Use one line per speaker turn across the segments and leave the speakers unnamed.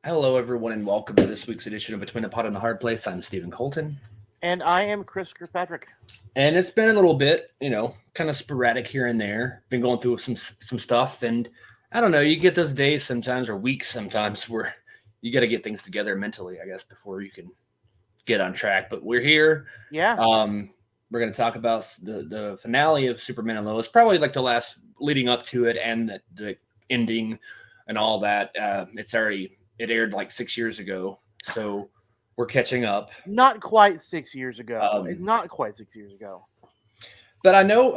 Hello, everyone, and welcome to this week's edition of Between the Pot and the Hard Place. I'm Stephen Colton.
And I am Chris Kirkpatrick.
And it's been a little bit, kind of sporadic here and there. Been going through some stuff, and I don't know. You get those days sometimes, or weeks sometimes, where you got to get things together mentally, I guess, before you can get on track. But we're here.
Yeah.
We're going to talk about the finale of Superman and Lois, probably like the last leading up to it, and the ending, and all that. It aired like 6 years ago, so we're catching up.
Not quite 6 years ago. Not quite 6 years ago.
But I know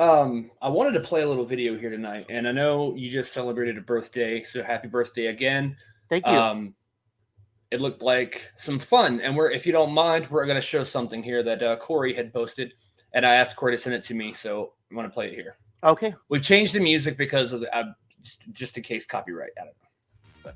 I wanted to play a little video here tonight, and I know you just celebrated a birthday, so happy birthday again.
Thank you.
It looked like some fun, and if you don't mind, we're going to show something here that Corey had posted, and I asked Corey to send it to me, so I want to play it here.
Okay.
We've changed the music because of just in case copyright. I don't know. But.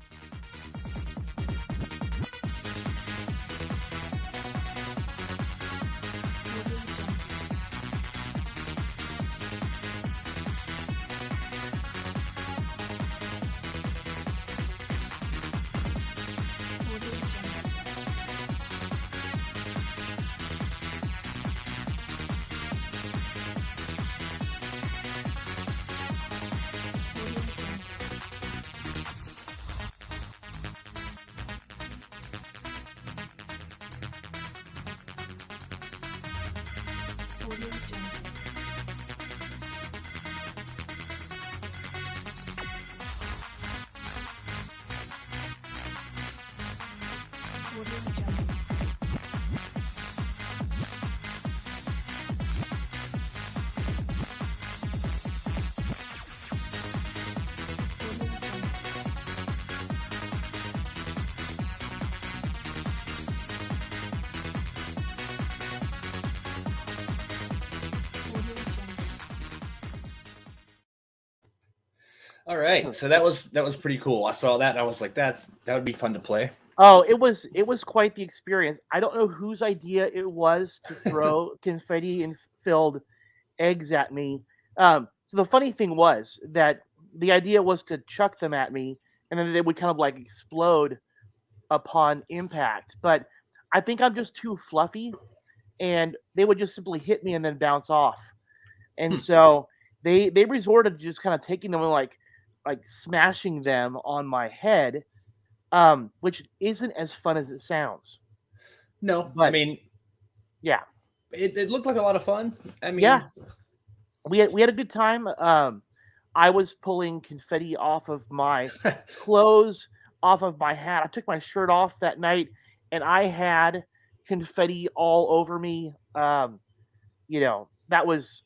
All right, so that was pretty cool. I saw that and I was like, that would be fun to play.
Oh, it was quite the experience. I don't know whose idea it was to throw confetti and filled eggs at me. So the funny thing was that the idea was to chuck them at me, and then they would kind of like explode upon impact. But I think I'm just too fluffy, and they would just simply hit me and then bounce off. And so they resorted to just kind of taking them and like smashing them on my head, which isn't as fun as it sounds.
No, but I mean,
yeah,
it looked like a lot of fun. I mean,
yeah, we had a good time. I was pulling confetti off of my clothes, off of my hat. I took my shirt off that night, and I had confetti all over me. That was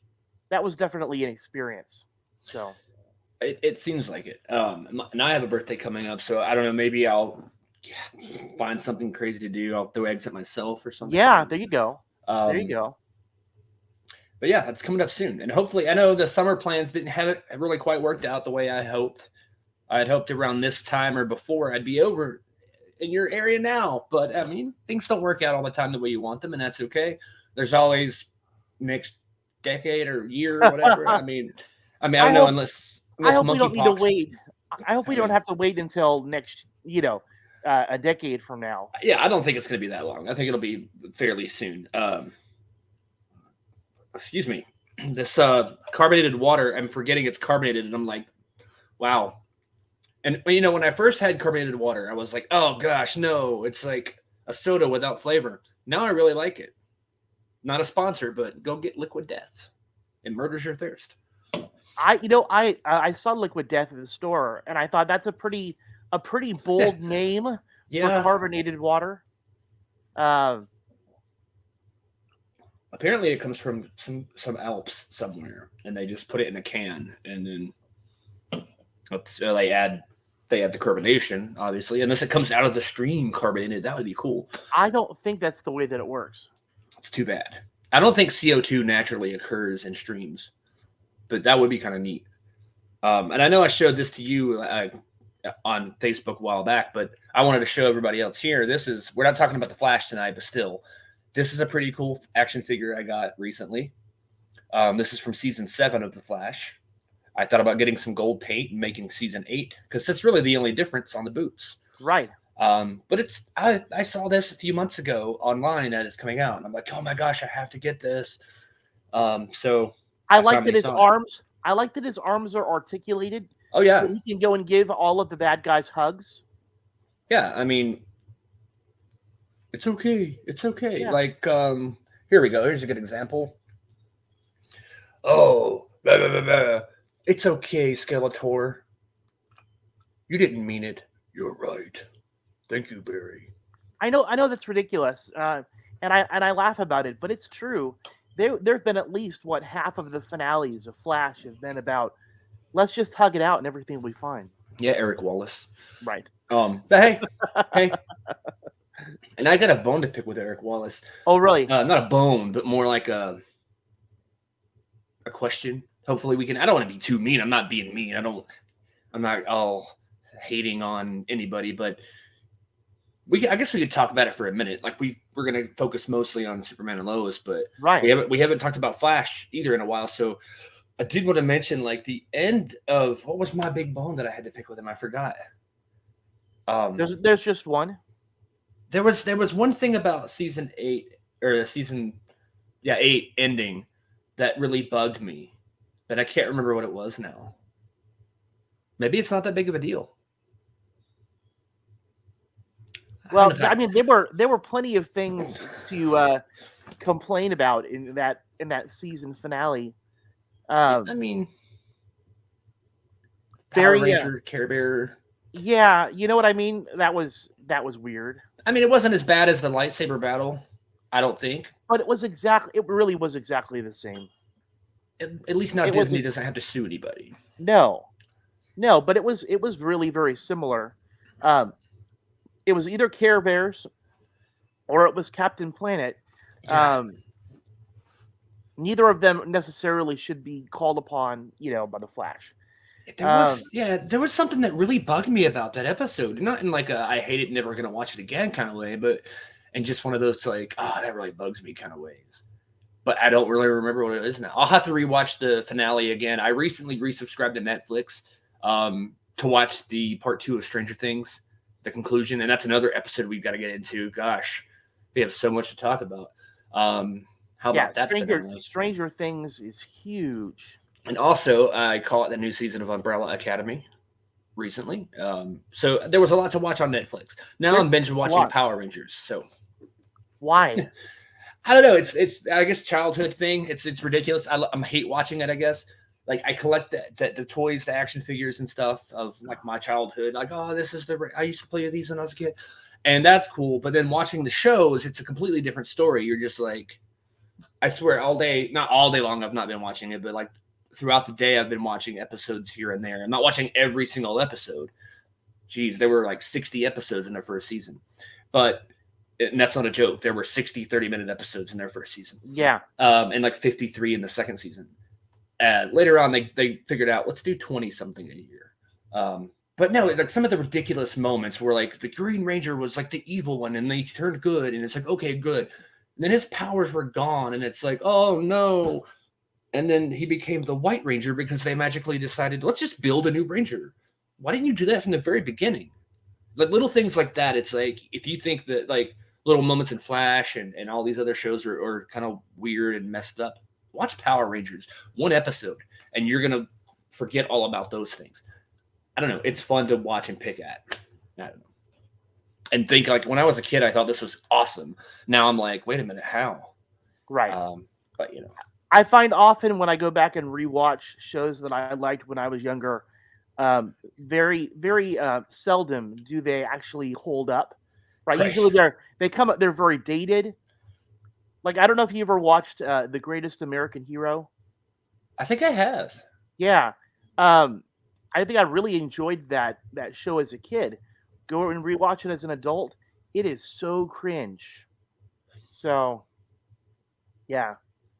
definitely an experience. So.
It seems like it. And I have a birthday coming up, so I don't know. Maybe I'll find something crazy to do. I'll throw eggs at myself or something.
Yeah, there you go. There you go.
But yeah, it's coming up soon, and hopefully, I know the summer plans didn't have it really quite worked out the way I hoped. I had hoped around this time or before I'd be over in your area now, but I mean, things don't work out all the time the way you want them, and that's okay. There's always next decade or year or whatever. I mean, I don't know unless
I hope we don't need to wait. I hope we don't have to wait until next, a decade from now.
Yeah, I don't think it's going to be that long. I think it'll be fairly soon. Excuse me. This carbonated water, I'm forgetting it's carbonated, and I'm like, wow. And, when I first had carbonated water, I was like, oh, gosh, no. It's like a soda without flavor. Now I really like it. Not a sponsor, but go get Liquid Death. It murders your thirst.
I saw Liquid Death at the store, and I thought that's a pretty bold name for carbonated water.
Apparently, it comes from some Alps somewhere, and they just put it in a can, and then they add the carbonation, obviously, unless it comes out of the stream carbonated. That would be cool.
I don't think that's the way that it works.
It's too bad. I don't think CO2 naturally occurs in streams. But that would be kind of neat. And I know I showed this to you on Facebook a while back, but I wanted to show everybody else here. We're not talking about the Flash tonight, but still, this is a pretty cool action figure I got recently. This is from season 7 of the Flash. I thought about getting some gold paint and making season 8 because that's really the only difference on the boots.
Right.
But I saw this a few months ago online that it's coming out, and I'm like, oh my gosh, I have to get this. So
I
I
like that
finally
his
saw it.
arms. I like that his arms are articulated,
Oh
so
yeah,
that he can go and give all of the bad guys hugs.
yeah. I mean, it's okay. It's okay.
Yeah.
Like, here we go. Here's a good example. Oh, blah, blah, blah, blah. It's okay, Skeletor. You didn't mean it. You're right. Thank you, Barry.
I know that's ridiculous, and I laugh about it, but it's true. There've been at least what half of the finales of Flash have been about. Let's just hug it out and everything will be fine.
Yeah, Eric Wallace.
Right.
But hey, and I got a bone to pick with Eric Wallace.
Oh, really?
Not a bone, but more like a question. Hopefully, we can. I don't want to be too mean. I'm not being mean. I'm not all hating on anybody, but I guess we could talk about it for a minute. Like we're gonna focus mostly on Superman and Lois, but
Right.
we haven't talked about Flash either in a while. So I did want to mention like the end of what was my big bone that I had to pick with him. I forgot.
There's just one.
There was one thing about season 8 or season 8 ending that really bugged me, but I can't remember what it was now. Maybe it's not that big of a deal.
Well, I mean, there were plenty of things to complain about in that season finale.
I mean, Power Ranger, Care Bear.
Yeah, you know what I mean. That was weird.
I mean, it wasn't as bad as the lightsaber battle, I don't think.
But it really was exactly the same.
At least now Disney doesn't have to sue anybody.
No, but it was really very similar. It was either Care Bears or it was Captain Planet.
Yeah.
Neither of them necessarily should be called upon, by the Flash.
There was something that really bugged me about that episode. Not in like a I hate it, never gonna watch it again kind of way, but in just one of those like, oh, that really bugs me kind of ways. But I don't really remember what it is now. I'll have to rewatch the finale again. I recently resubscribed to Netflix to watch the part 2 of Stranger Things, the conclusion, and that's another episode we've got to get into. Gosh, we have so much to talk about. How about that?
Stranger Things is huge.
And also, I caught the new season of Umbrella Academy recently. So there was a lot to watch on Netflix. Now I'm binge watching Power Rangers. So
why?
I don't know. It's I guess childhood thing. It's ridiculous. I'm hate watching it. I guess like I collect the toys, the action figures and stuff of like my childhood. Like, oh, this is I used to play with these when I was a kid, and that's cool. But then watching the shows, it's a completely different story. You're just like, I swear, all day, not all day long. I've not been watching it, but like throughout the day, I've been watching episodes here and there. I'm not watching every single episode. Geez, there were like 60 episodes in their first season, and that's not a joke. There were 60 30-minute episodes in their first season.
Yeah.
And like 53 in the second season. Later on, they figured out, let's do 20 something a year. But no, like some of the ridiculous moments where like the Green Ranger was like the evil one and they turned good. And it's like, okay, good. And then his powers were gone. And it's like, oh no. And then he became the White Ranger because they magically decided, let's just build a new Ranger. Why didn't you do that from the very beginning? Like little things like that. It's like, if you think that like little moments in Flash and all these other shows are kind of weird and messed up, watch Power Rangers, one episode, and you're going to forget all about those things. I don't know. It's fun to watch and pick at. I don't know. And think like when I was a kid, I thought this was awesome. Now I'm like, wait a minute, how?
Right.
But
I find often when I go back and rewatch shows that I liked when I was younger, very, very seldom do they actually hold up. Right. Usually they're very dated. Like, I don't know if you ever watched The Greatest American Hero.
I think I have.
Yeah. I think I really enjoyed that show as a kid. Go and rewatch it as an adult. It is so cringe. So, yeah.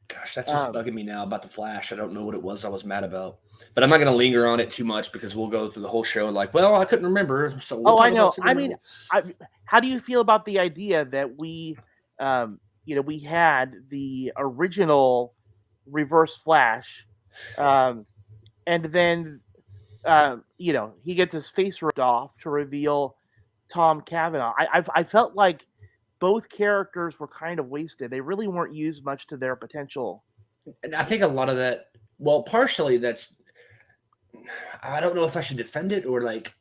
Gosh, that's just bugging me now about the Flash. I don't know what it was I was mad about. But I'm not going to linger on it too much because we'll go through the whole show like, well, I couldn't remember. So
I know. I mean, how do you feel about the idea that we had the original Reverse Flash, and then, he gets his face ripped off to reveal Tom Cavanaugh. I felt like both characters were kind of wasted. They really weren't used much to their potential.
And I think a lot of that, well, partially that's, I don't know if I should defend it or like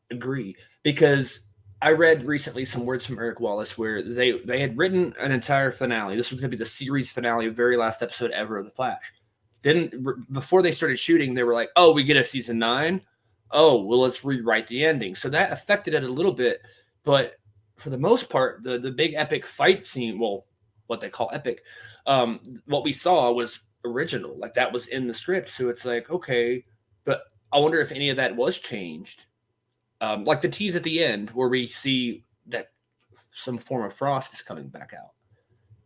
agree, because I read recently some words from Eric Wallace where they had written an entire finale. This was going to be the series finale, very last episode ever of The Flash. Then before they started shooting, they were like, "Oh, we get a season 9. Oh, well, let's rewrite the ending." So that affected it a little bit, but for the most part, the big epic fight scene, well, what they call epic, what we saw was original. Like that was in the script. So it's like, okay, but I wonder if any of that was changed. Like the tease at the end where we see that some form of Frost is coming back out.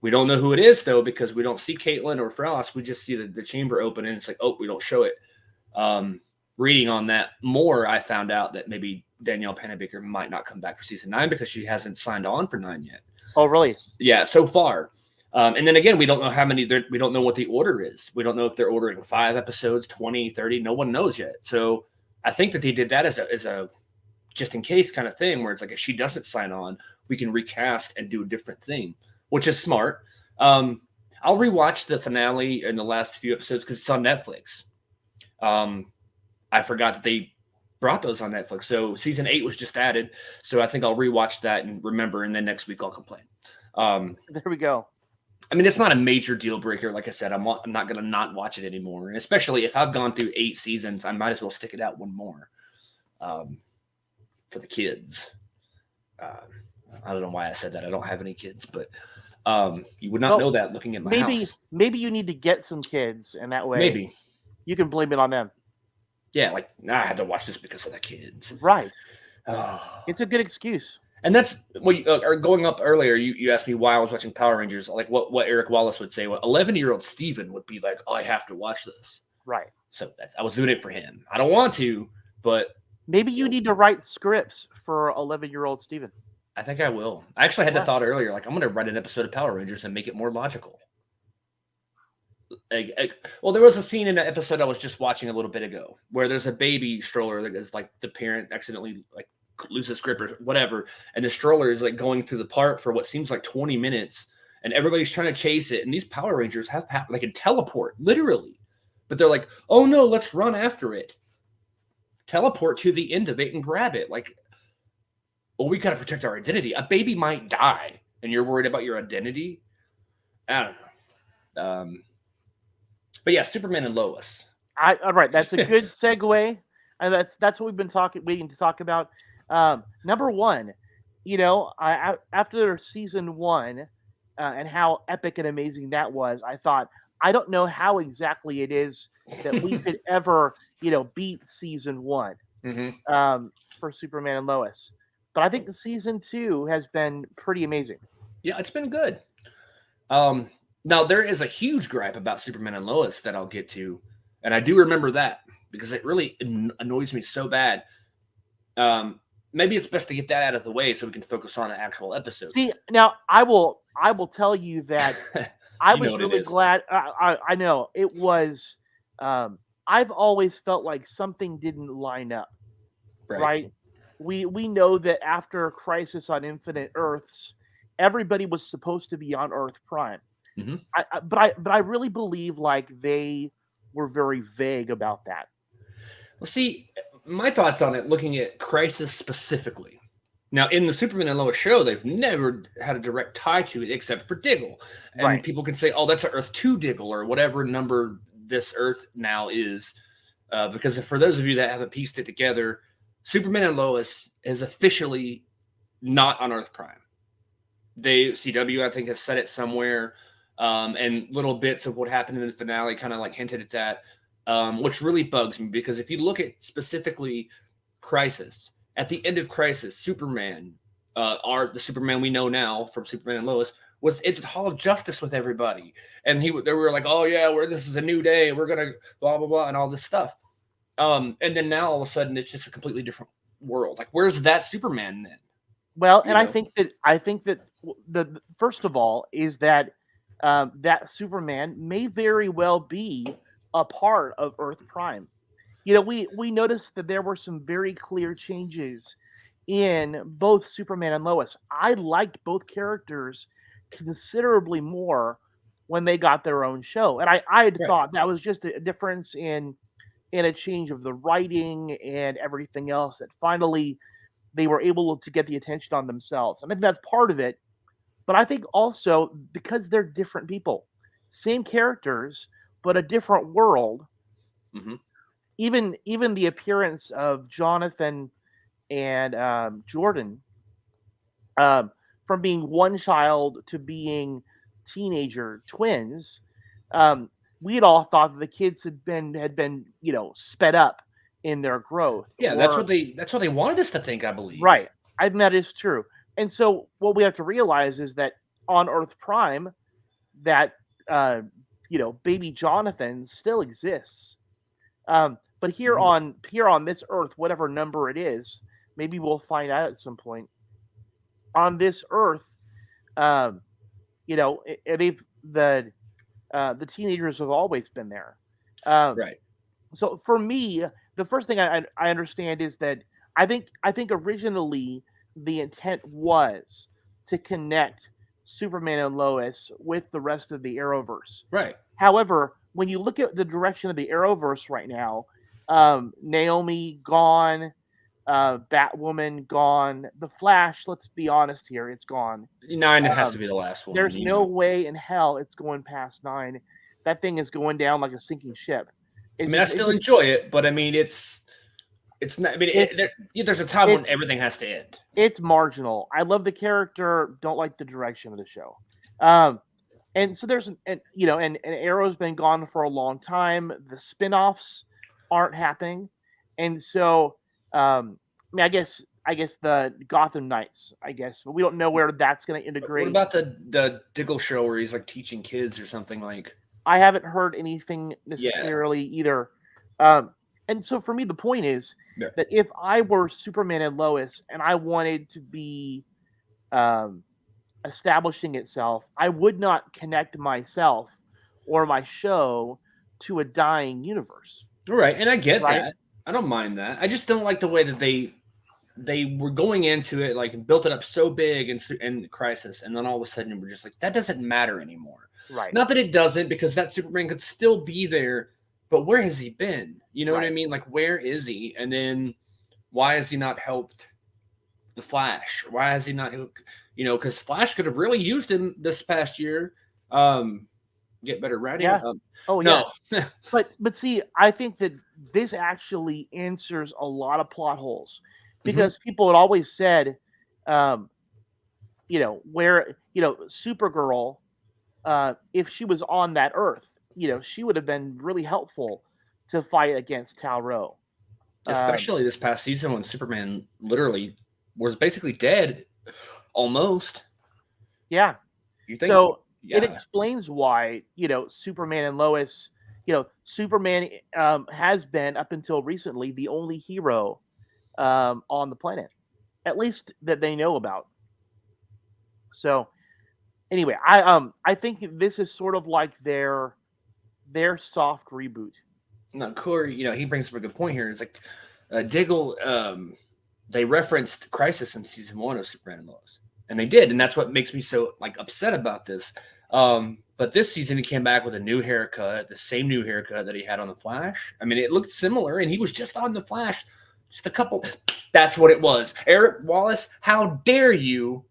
We don't know who it is, though, because we don't see Caitlin or Frost. We just see the chamber open, and it's like, oh, we don't show it. Reading on that more, I found out that maybe Danielle Panabaker might not come back for season 9 because she hasn't signed on for 9 yet.
Oh, really?
Yeah, so far. And then again, we don't know how many, we don't know what the order is. We don't know if they're ordering 5 episodes, 20, 30. No one knows yet. So I think that they did that as a just in case kind of thing, where it's like, if she doesn't sign on, we can recast and do a different thing, which is smart. I'll rewatch the finale in the last few episodes because it's on Netflix. I forgot that they brought those on Netflix. So season 8 was just added. So I think I'll rewatch that and remember, and then next week I'll complain.
There we go.
I mean, it's not a major deal breaker. Like I said, I'm not going to not watch it anymore. And especially if I've gone through 8 seasons, I might as well stick it out one more. For the kids. I don't know why I said that. I don't have any kids, but you would not know that looking at my house.
Maybe you need to get some kids, and that way
maybe
you can blame it on them.
Yeah, like, I had to watch this because of the kids.
Right. It's a good excuse.
And that's what going up earlier. You asked me why I was watching Power Rangers. Like what Eric Wallace would say. What 11-year-old Steven would be like, "Oh, I have to watch this."
Right.
So I was doing it for him. I don't want to, but
maybe you need to write scripts for 11-year-old Steven.
I think I will. I actually had the thought earlier, like, I'm going to write an episode of Power Rangers and make it more logical. Well, there was a scene in an episode I was just watching a little bit ago where there's a baby stroller that is like the parent accidentally like loses grip or whatever, and the stroller is like going through the park for what seems like 20 minutes, and everybody's trying to chase it, and these Power Rangers have they can teleport literally, but they're like, "Oh no, let's run after it." Teleport to the end of it and grab it. Like, well, we got to protect our identity. A baby might die, and you're worried about your identity. I don't know. But yeah, Superman and Lois.
All right, that's a good segue, and that's what we've been waiting to talk about. Number one, after season 1 and how epic and amazing that was, I thought, I don't know how exactly it is that we could ever, beat season 1 for Superman and Lois. But I think the season 2 has been pretty amazing.
Yeah, it's been good. Now, there is a huge gripe about Superman and Lois that I'll get to, and I do remember that because it really annoys me so bad. Maybe it's best to get that out of the way so we can focus on the actual episode.
See, now I will tell you that I was really glad. I know it was. I've always felt like something didn't line up. Right? We know that after Crisis on Infinite Earths, everybody was supposed to be on Earth Prime.
Mm-hmm.
But I really believe like they were very vague about that.
Well, see, my thoughts on it, looking at Crisis specifically. Now, in the Superman and Lois show, they've never had a direct tie to it except for Diggle. And people can say, "Oh, that's an Earth 2 Diggle," or whatever number this Earth now is. Because for those of you that haven't pieced it together, Superman and Lois is officially not on Earth Prime. CW, I think, has said it somewhere. And little bits of what happened in the finale kind of like hinted at that, which really bugs me because if you look at specifically Crisis, at the end of Crisis, Superman, the Superman we know now from Superman and Lois, was at the Hall of Justice with everybody, and they were like, "Oh yeah, this is a new day. We're gonna blah blah blah," and all this stuff. And then now all of a sudden it's just a completely different world. Like, where's that Superman then?
Well, and I think that the first of all is that that Superman may very well be a part of Earth Prime. We noticed that there were some very clear changes in both Superman and Lois. I liked both characters considerably more when they got their own show, and I had
Right.
thought that was just a difference in a change of the writing and everything else, that finally they were able to get the attention on themselves. And I think that's part of it. But I think also because they're different people, same characters, but a different world.
Hmm.
Even the appearance of Jonathan and Jordan, um, from being one child to being teenager twins, um, we had all thought that the kids had been sped up in their growth,
Yeah,
or
that's what they wanted us to think, I believe.
right. I think that is true. And so what we have to realize is that on Earth Prime, that uh, baby Jonathan still exists. But
Mhm.
here on this Earth, whatever number it is, maybe we'll find out at some point. On this Earth, um, they've the teenagers have always been there. Um,
Right.
so for me, the first thing I understand is that I think originally the intent was to connect Superman and Lois with the rest of the Arrowverse.
Right.
However, when you look at the direction of the Arrowverse right now, Naomi gone, Batwoman gone, the Flash. Let's be honest here, it's gone.
9 has to
Um,
be the last one,
there's
you
no
know.
way in hell it's going past 9. That thing is going down like a sinking ship.
I
It's
mean, I
just it
still
just
enjoy it, but I mean, it's not. I mean,
it's
there's a time when
it's
everything has to end.
it's marginal. I love the character, don't like the direction of the show. Um, and so there's and Arrow's been gone for a long time. The spin-offs aren't happening. And so I mean I guess the Gotham Knights, I guess, but we don't know where that's going to
What
integrate.
about the Diggle show where he's like teaching kids or something like?
I haven't heard anything
Yeah.
necessarily either. Um, and so for me, the point is
Yeah.
that if I were Superman and Lois and I wanted to be um, establishing itself, I would not connect myself or my show to a dying universe,
All right, and I get
right?
that. I don't mind that. I just don't like the way that they were going into it like and built it up so big and Crisis, and then all of a sudden we're just like that doesn't matter anymore.
Right,
Not that it doesn't, because that Superman could still be there, but where has he been? You know what I
right.
mean? Like where is he? And then why has he not helped the Flash? Why has he not? Because Flash could have really used him this past year. Um, get better writing.
Yeah. Oh yeah.
No,
But see, I think that this actually answers a lot of plot holes,
Mhm.
because people had always said, um, where Supergirl, if she was on that Earth, she would have been really helpful to fight against Talro. Um,
Especially this past season when Superman literally was basically dead, almost.
yeah.
You think?
So it
Yeah,
explains why Superman and Lois. Superman has been up until recently the only hero on the planet, at least that they know about. So anyway, I think this is sort of like their soft reboot.
no, Corey. He brings up a good point here. It's like Diggle. They referenced Crisis in season 1 of Superman and Lois, and they did, and that's what makes me so like upset about this. But this season he came back with a new haircut, the same new haircut that he had on the Flash. I mean, it looked similar, and he was just on the Flash, just a couple. That's what it was. Eric Wallace, how dare you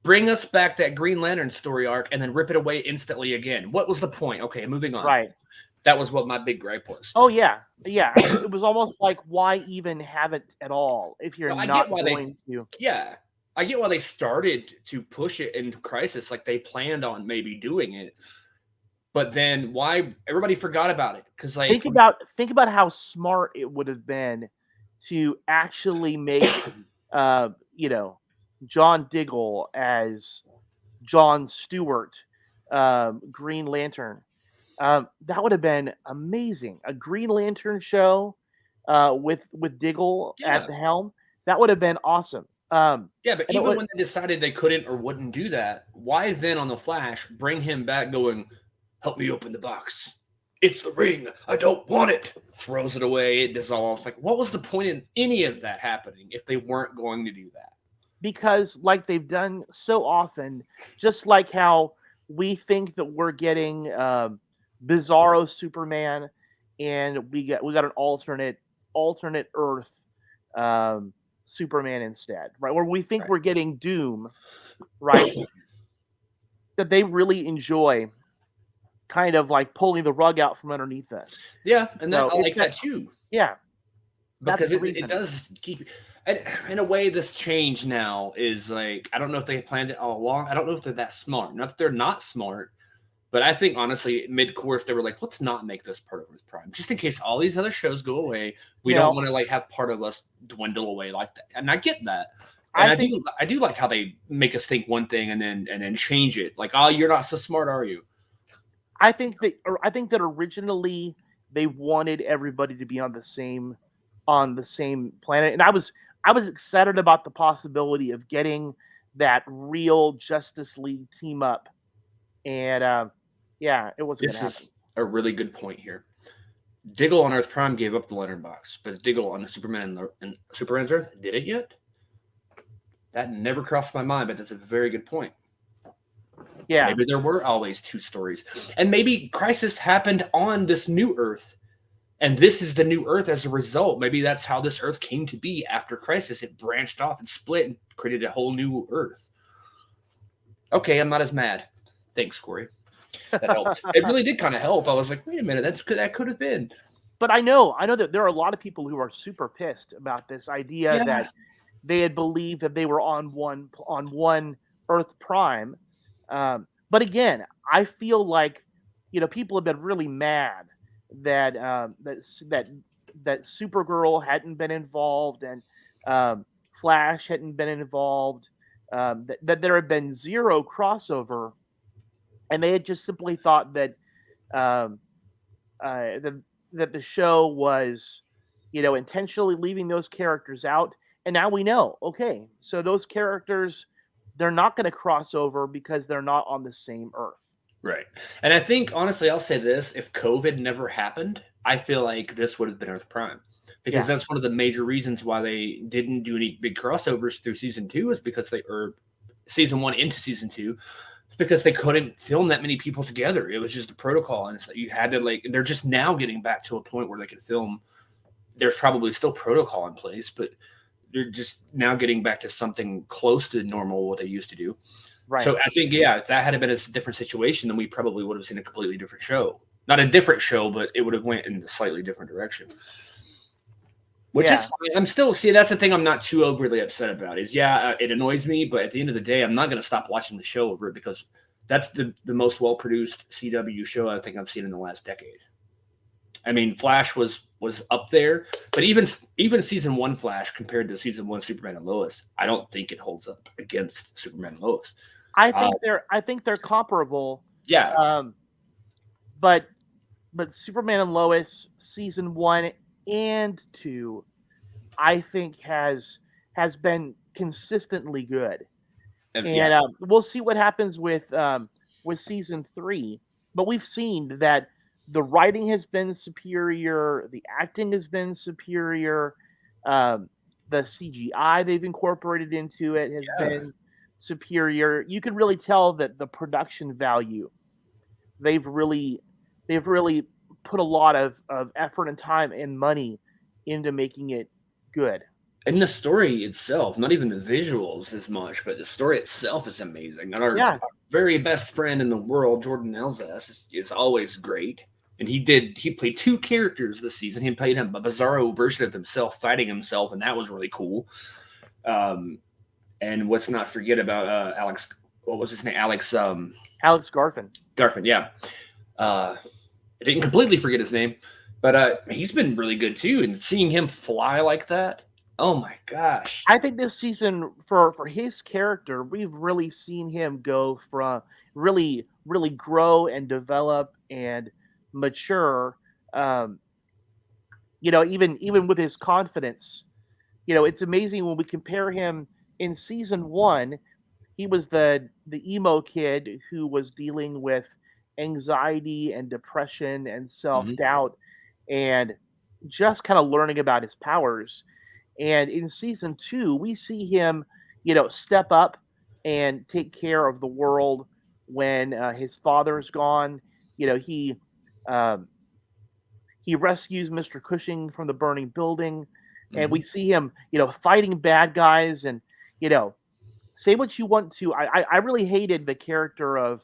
bring us back that Green Lantern story arc and then rip it away instantly again? What was the point? Okay, moving on.
Right.
That was what my big gripe was.
Oh yeah. Yeah. It was almost like, why even have it at all if you're
Now, I get
not
why
going to?
yeah, I get why they started to push it in Crisis, like they planned on maybe doing it, but then why everybody forgot about it? Because like,
Think about how smart it would have been to actually make uh, you know, John Diggle as John Stewart, Green Lantern. That would have been amazing. A Green Lantern show with Diggle at
yeah,
the helm. That would have been awesome.
yeah, but
And it
even
would
when they decided they couldn't or wouldn't do that, why then on the Flash bring him back going, help me open the box? It's the ring. I don't want it. Throws it away. It dissolves. Like, what was the point in any of that happening if they weren't going to do that?
Because like they've done so often, just like how we think that we're getting Bizarro Superman, and we got an alternate Earth Superman instead, right? Where we think
Right.
we're getting Doom, right? That they really enjoy kind of like pulling the rug out from underneath us.
Yeah, and that
So
I
it's
like that too.
yeah, that's
Because
the
it
reason.
does keep and in a way this change now is like I don't know if they planned it all along. I don't know if they're that smart. Not that they're not smart, but I think honestly, mid-course they were like, let's not make this part of Earth Prime. Just in case all these other shows go away. We don't want to like have part of us dwindle away like that. And I get that. And I do like how they make us think one thing and then change it. Like, oh, you're not so smart, are you?
I think that originally they wanted everybody to be on the same planet, and I was excited about the possibility of getting that real Justice League team up, and yeah, it wasn't
This
going to happen.
is a really good point here. Diggle on Earth Prime gave up the Lantern Box, but Diggle on the Superman's Earth did it yet? That never crossed my mind, but that's a very good point.
Yeah,
Maybe there were always two stories, and maybe Crisis happened on this new Earth, and this is the new Earth as a result. Maybe that's how this Earth came to be after Crisis. It branched off and split and created a whole new Earth. Okay, I'm not as mad. Thanks, Corey. That helped. It really did kind of help. I was like, wait a minute, that could have been.
but I know that there are a lot of people who are super pissed about this idea that they had believed that they were on one Earth Prime. But again, I feel like people have been really mad that that Supergirl hadn't been involved and Flash hadn't been involved. That there had been zero crossover, and they had just simply thought that um, that the show was, intentionally leaving those characters out. And now we know, okay, so those characters, they're not going to cross over because they're not on the same Earth.
Right. And I think, honestly, I'll say this if COVID never happened, I feel like this would have been Earth Prime. Because that's one of the major reasons why they didn't do any big crossovers through season 2 is because season 1 into season 2. It's because they couldn't film that many people together. It was just the protocol. And it's like you had to they're just now getting back to a point where they can film. There's probably still protocol in place, but they're just now getting back to something close to normal what they used to do. Right. So I think, if that had been a different situation, then we probably would have seen a completely different show. Not a different show, but it would have went in a slightly different direction. Which is fine. I'm still, that's the thing I'm not too overly upset about is, it annoys me, but at the end of the day, I'm not going to stop watching the show over it because that's the most well-produced CW show I think I've seen in the last decade. I mean, Flash was up there, but even season 1 Flash compared to season 1 Superman and Lois, I don't think it holds up against Superman and Lois.
I think they're comparable.
Yeah.
But Superman and Lois season 1 and 2, I think has been consistently good. And we'll see what happens with season 3. But we've seen that the writing has been superior, the acting has been superior, the CGI they've incorporated into it has been superior. You can really tell that the production value, they've really put a lot of effort and time and money into making it good.
And the story itself, not even the visuals as much, but the story itself is amazing. And our very best friend in the world, Jordan Elsass, is always great. And he played 2 characters this season. He played a bizarro version of himself fighting himself, and that was really cool. And let's not forget about Alex. What was his name? Alex
Garfin.
Garfin, yeah. I didn't completely forget his name, but he's been really good too. And seeing him fly like that, oh my gosh!
I think this season for his character, we've really seen him go from really grow and develop and mature. Even with his confidence, it's amazing when we compare him in season 1. He was the emo kid who was dealing with anxiety and depression and self
Hmm.
doubt, and just kind of learning about his powers. And in season 2, we see him, step up and take care of the world when his father's gone. You know, um, he rescues Mr. Cushing from the burning building, and we
Hmm.
see him, fighting bad guys. And you know, say what you want to. I really hated the character of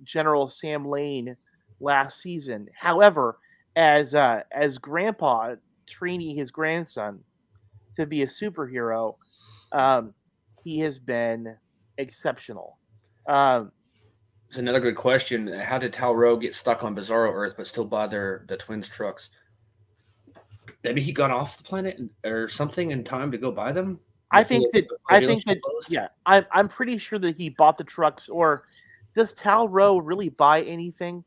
General Sam Lane last season. However, as Grandpa training his grandson to be a superhero, um, he has been exceptional. Um,
It's another good question. How did Talro get stuck on Bizarro Earth but still buy the twins' trucks? Maybe he got off the planet or something in time to go buy them
I
before
think that
the
I think
dealership
that
closed.
yeah, I'm pretty sure that he bought the trucks. Or does Tal Rowe really buy anything?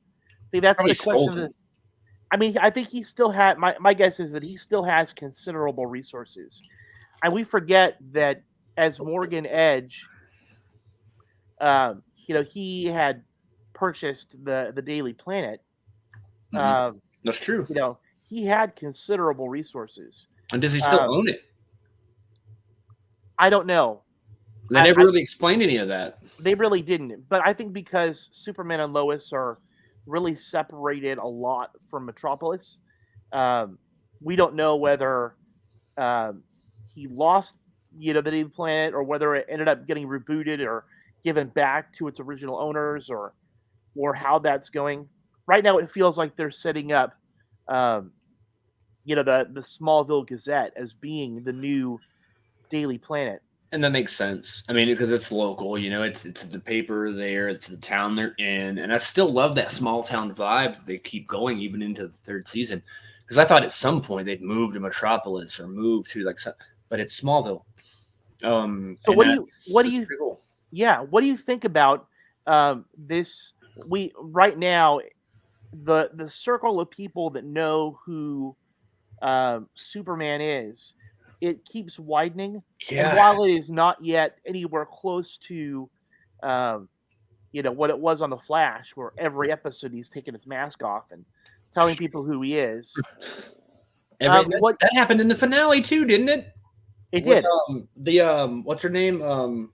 See, that's
Probably
the
sold
question.
them.
I mean, I think he still had my guess is that he still has considerable resources. And we forget that as Morgan Edge, he had purchased the Daily Planet.
Hmm.
Um,
That's true.
he had considerable resources.
And does he still
Um,
own it?
I don't know.
They
I,
never
I
really explained any of that.
They really didn't. But I think because Superman and Lois are really separated a lot from Metropolis, um, we don't know whether um, he lost, the Daily Planet, or whether it ended up getting rebooted or given back to its original owners, or how that's going. Right now, it feels like they're setting up, um, the Smallville Gazette as being the new Daily Planet.
And that makes sense. I mean, because it's local, it's the paper there, it's the town they're in, and I still love that small town vibe that they keep going even into the third season. Because I thought at some point they'd move to Metropolis or move to but it's Smallville.
So
And
what do
that's
you
pretty cool.
Yeah, what do you think about this? We right now, the circle of people that know who Superman is, it keeps widening. And
Yeah,
while it is not yet anywhere close to, um, what it was on the Flash, where every episode he's taking his mask off and telling people who he is, what
that happened in the finale too, didn't it?
it
With
did,
the what's her name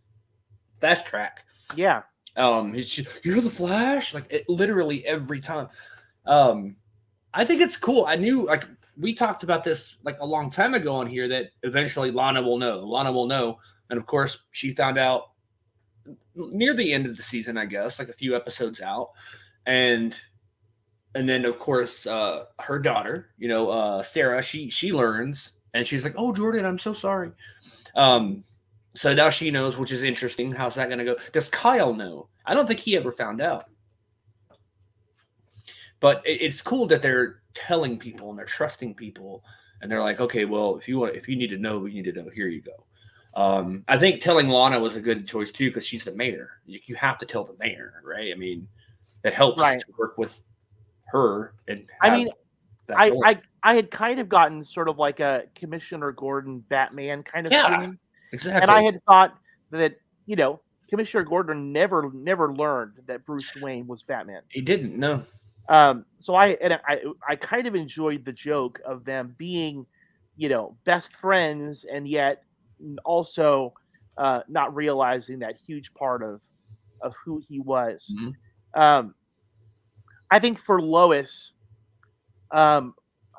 Fast Track.
yeah,
You're the Flash, like literally every time. Um, I think it's cool. I knew like we talked about this like a long time ago on here that eventually Lana will know. Lana will know, and of course she found out near the end of the season, I guess, like a few episodes out, and then of course her daughter, Sarah, she learns and she's like, "Oh, Jordan, I'm so sorry." Um, so now she knows, which is interesting. How's that going to go? Does Kyle know? I don't think he ever found out. But it's cool that they're telling people and they're trusting people, and they're like, okay, well, if you need to know, we need to know. Here you go. I think telling Lana was a good choice too because she's the mayor. You have to tell the mayor, right? I mean, it helps
right.
to work with her and
I
have
mean,
that
I
going.
I I had kind of gotten sort of like a Commissioner Gordon Batman kind of
Yeah,
feeling. And I
exactly.
had thought that, Commissioner Gordon never learned that Bruce Wayne was Batman.
He didn't. No,
So I kind of enjoyed the joke of them being, best friends, and yet also not realizing that huge part of who he was.
Mhm.
Um, I think for Lois, um,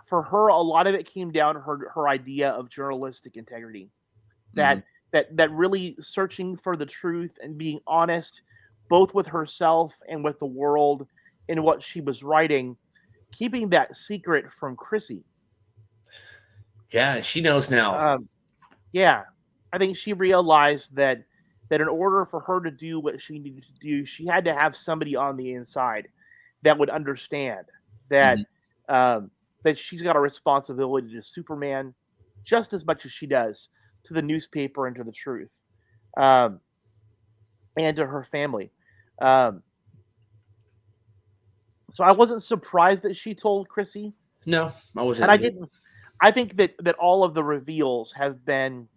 for her, a lot of it came down to her idea of journalistic integrity.
Mhm.
That really searching for the truth and being honest, both with herself and with the world in what she was writing, keeping that secret from Chrissy.
Yeah, she knows now.
Um, yeah, I think she realized that in order for her to do what she needed to do, she had to have somebody on the inside that would understand
Mhm.
that um, that she's got a responsibility to Superman just as much as she does to the newspaper and to the truth, um, and to her family. Um, so I wasn't surprised that she told Chrissy,
No, I
and
wasn't
I
either.
didn't. I think that all of the reveals have been,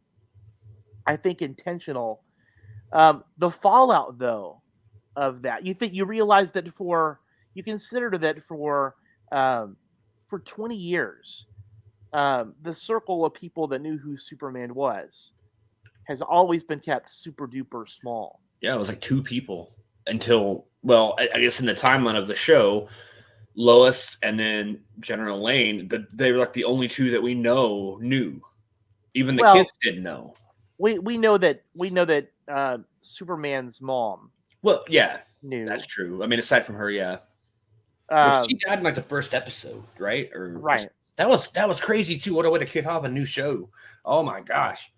I think, intentional. The fallout, though, of that. You realize that you consider that for 20 years, the circle of people that knew who Superman was has always been kept super duper small.
Yeah, it was like 2 people until, well, I guess in the timeline of the show, Lois and then General Lane, they were like the only 2 that we knew. Even the
Well,
kids didn't know.
we know that Superman's mom
Well, yeah, that's
knew.
true. I mean, aside from her, yeah. Which she
Um,
died in like the first episode, right?
right.
That was crazy too. What a way to kick off a new show. Oh my gosh.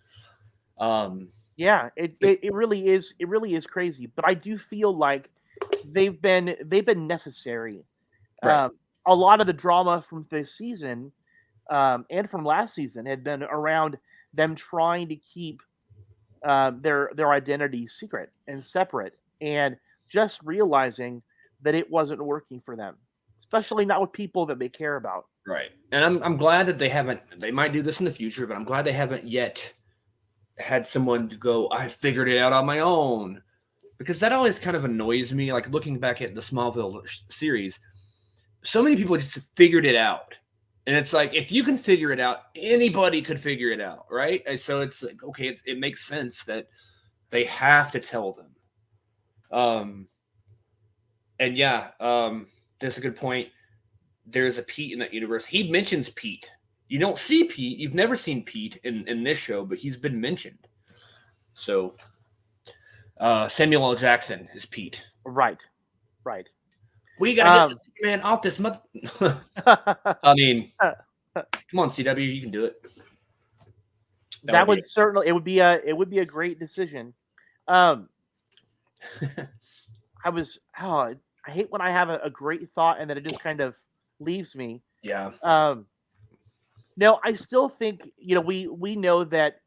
Um,
Yeah,
but,
it really is. It really is crazy. But I do feel like they've been necessary.
right,
Um, a lot of the drama from this season and from last season had been around them trying to keep their identities secret and separate, and just realizing that it wasn't working for them, especially not with people that they care about.
right. And I'm glad that they haven't. They might do this in the future, but I'm glad they haven't yet had someone to go, I figured it out on my own, because that always kind of annoys me. Like looking back at the Smallville series, so many people just figured it out. And it's like, if you can figure it out, anybody could figure it out, right? And so it's like, okay, it makes sense that they have to tell them. Um, and yeah, that's a good point. There's a Pete in that universe. He mentions Pete. You don't see Pete. You've never seen Pete in this show, but he's been mentioned. So Samuel L. Jackson is Pete.
Right, right.
We gotta get this man off this mother. I mean, come on, CW, you can do it.
That would certainly it would be a great decision. I hate when I have a great thought and then it just kind of leaves me.
Yeah.
No, I still think we know that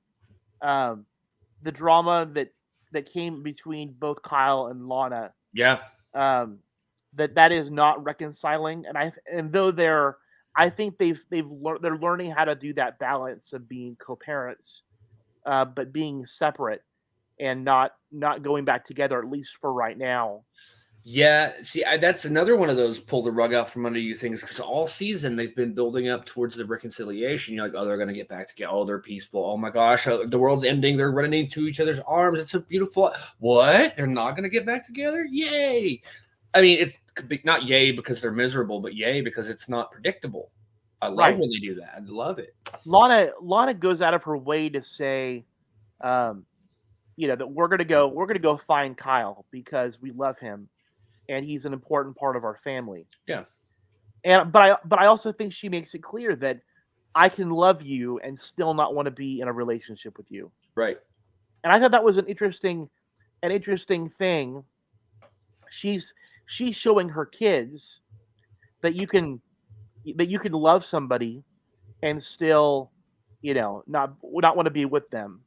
the drama that came between both Kyle and Lana,
Yeah.
that is not reconciling, and though I think they're learning how to do that balance of being co-parents, but being separate and not going back together, at least for right now.
Yeah. See, that's another one of those pull the rug out from under you things, because all season they've been building up towards the reconciliation. You're like, oh, they're going to get back together. Oh, they're peaceful. Oh my gosh, the world's ending. They're running into each other's arms. It's a beautiful. What? They're not going to get back together? Yay. I mean, it could be not yay because they're miserable, but yay because it's not predictable. I love when they do that. I love it.
Lana goes out of her way to say, that we're gonna go find Kyle because we love him, and he's an important part of our family.
Yeah.
But I also think she makes it clear that I can love you and still not want to be in a relationship with you.
Right.
And I thought that was an interesting thing. She's showing her kids that you can love somebody and still, not want to be with them.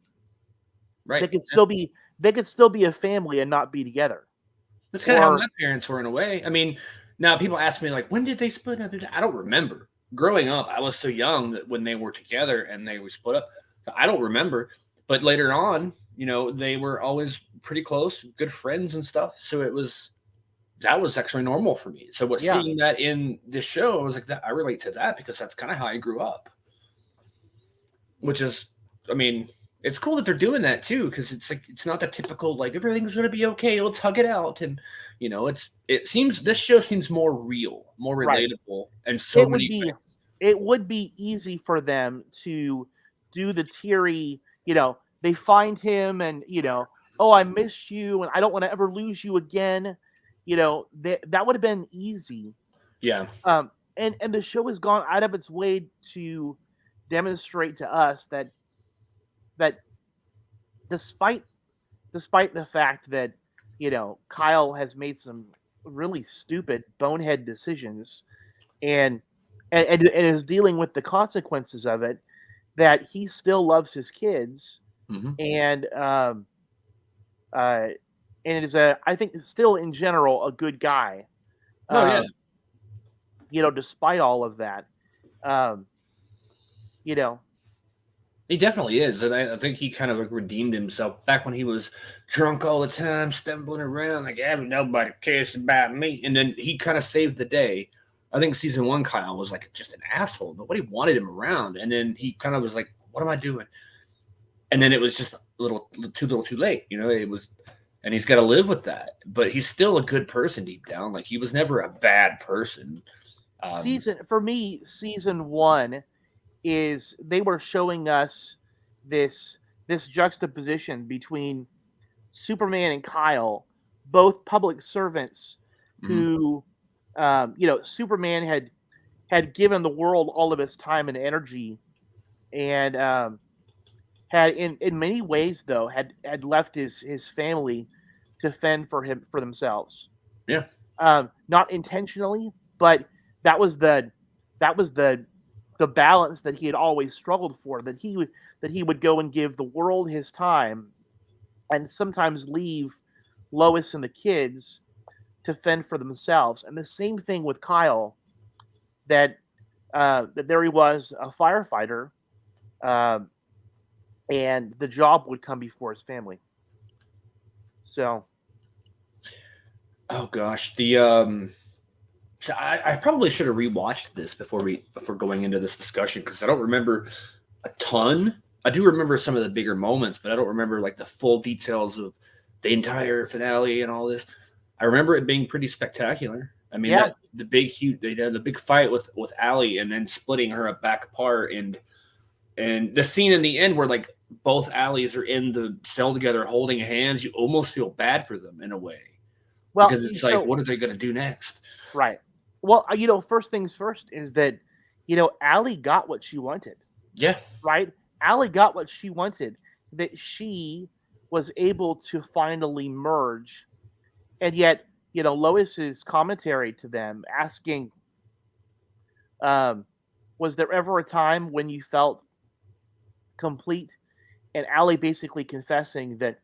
Right.
They could still be a family and not be together.
That's kind of how my parents were in a way. I mean, now people ask me like, when did they split up? I don't remember. Growing up, I was so young that when they were together and they were split up, I don't remember. But later on, they were always pretty close, good friends and stuff. So that was actually normal for me. So seeing that in this show, I was like, I relate to that because that's kind of how I grew up. Which is, I mean, it's cool that they're doing that too, because it's like it's not the typical like everything's gonna be okay, let's hug it out, and this show seems more real, more relatable, and so
it would be easy for them to do the teary, they find him and oh, I miss you and I don't want to ever lose you again. That would have been easy.
Yeah.
And the show has gone out of its way to demonstrate to us that despite the fact that Kyle has made some really stupid bonehead decisions and is dealing with the consequences of it, that he still loves his kids, and it is I think still in general a good guy. Despite all of that,
He definitely is, and I think he kind of like redeemed himself back when he was drunk all the time, stumbling around like, "Yeah, nobody cares about me." And then he kind of saved the day. I think season one, Kyle was like just an asshole. Nobody wanted him around, and then he kind of was like, "What am I doing?" And then it was just a little too late. It was, and he's got to live with that. But he's still a good person deep down. Like he was never a bad person.
Season one is they were showing us this juxtaposition between Superman and Kyle, both public servants
Mhm.
who, Superman had given the world all of his time and energy, and had in many ways though had left his family to fend for themselves.
Yeah,
Not intentionally, but that was the that was the balance that he had always struggled for. That he would go and give the world his time, and sometimes leave Lois and the kids to fend for themselves. And the same thing with Kyle. That there he was, a firefighter, uh, and the job would come before his family. So
oh gosh, so I probably should have rewatched this before going into this discussion because I don't remember a ton. I do remember some of the bigger moments, but I don't remember like the full details of the entire finale and all this. I remember it being pretty spectacular. I mean
yeah,
that the big huge they had the big fight with Allie and then splitting her back apart and the scene in the end where like both Allies are in the cell together holding hands, you almost feel bad for them in a way
well,
because it's like
so
what are they going to do next?
right. Well, first things first is that Allie got what she wanted,
Yeah,
right? Allie got what she wanted. That she was able to finally merge, and yet Lois's commentary to them, asking, um, "Was there ever a time when you felt complete?" And Allie basically confessing that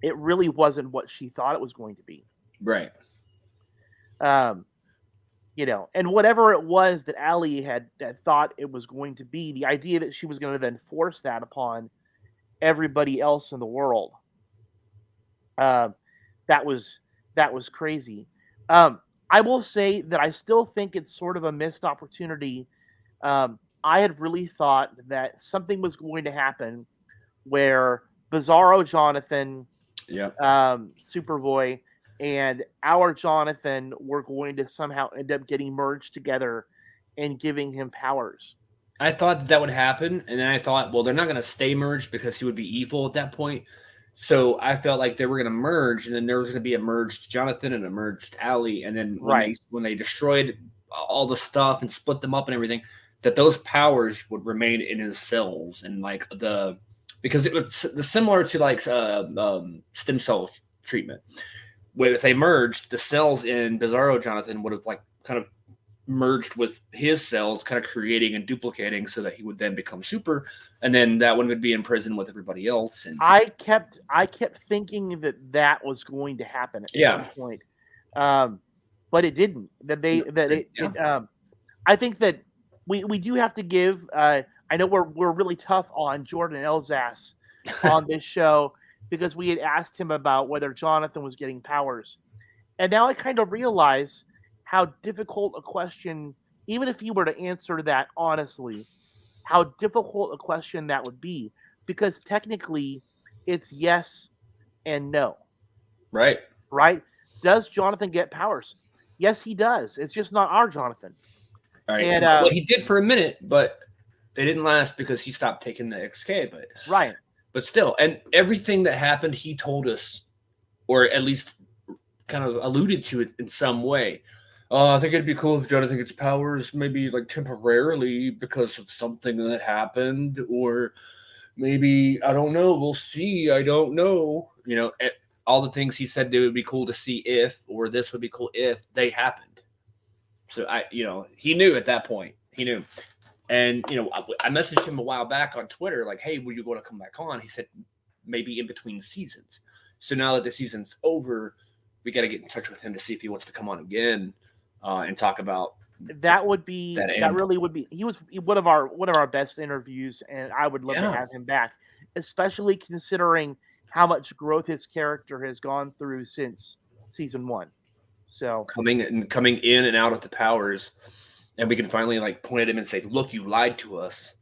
it really wasn't what she thought it was going to be.
right.
Um, and whatever it was that Allie had thought it was going to be, the idea that she was going to then force that upon everybody else in the world, um, that was that was crazy. I will say that I still think it's sort of a missed opportunity. I had really thought that something was going to happen where Bizarro Jonathan,
Yeah.
Superboy, and our Jonathan were going to somehow end up getting merged together and giving him powers.
I thought that would happen, and then I thought, well, they're not going to stay merged because he would be evil at that point. So I felt like they were going to merge, and then there was going to be a merged Jonathan and a merged Allie, and then
Right.
when they destroyed all the stuff and split them up and everything, that those powers would remain in his cells and like because it was similar to like stem cell treatment. Where if they merged, the cells in Bizarro Jonathan would have like kind of merged with his cells, kind of creating and duplicating so that he would then become super, and then that one would be in prison with everybody else. And
I kept thinking that was going to happen at
yeah,
some point, but it didn't. That they that it,
yeah,
it I think that we do have to give. I know we're really tough on Jordan Elsass on this show because we had asked him about whether Jonathan was getting powers, and now I kind of realize how difficult a question, even if you were to answer that honestly, how difficult a question that would be, because technically it's yes and no,
right.
right? Does Jonathan get powers? Yes, he does. It's just not our Jonathan.
All right.
And
Well, he did for a minute, but they didn't last because he stopped taking the XK.
right,
But still, and everything that happened, he told us, or at least kind of alluded to it in some way. I think it'd be cool if Jonathan gets powers, maybe like temporarily because of something that happened, or maybe I don't know. We'll see. I don't know. All the things he said it would be cool to see if, or this would be cool if they happened. So he knew at that point. He knew, and I messaged him a while back on Twitter, like, "Hey, will you going to come back on?" He said, "Maybe in between seasons." So now that the season's over, we got to get in touch with him to see if he wants to come on again and talk about
That would be
That
really would be. He was one of our best interviews, and I would love to
Yeah.
have him back, especially considering how much growth his character has gone through since season 1. So
coming in and out of the powers, and we can finally like point at him and say, "Look, you lied to us.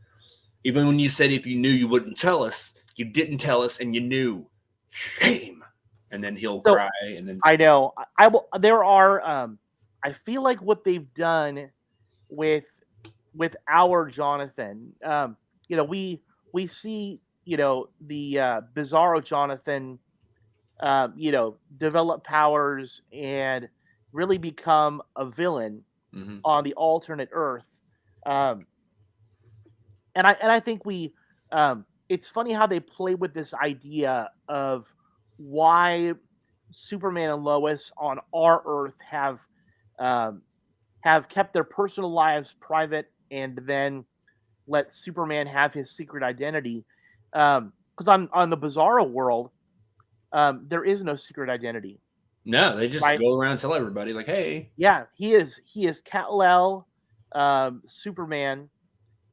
Even when you said if you knew you wouldn't tell us, you didn't tell us, and you knew. Shame." And then he'll
so
cry, and then
I know I will. There are I feel like what they've done with our Jonathan. We see the Bizarro Jonathan develop powers and really become a villain
Mhm.
on the alternate Earth. Um, and I think it's funny how they play with this idea of why Superman and Lois on our Earth um, have kept their personal lives private and then let Superman have his secret identity. Because on the Bizarro world, there is no secret identity,
No, they just
right?
go around and tell everybody like, "Hey."
Yeah, he is Kal-El, Superman,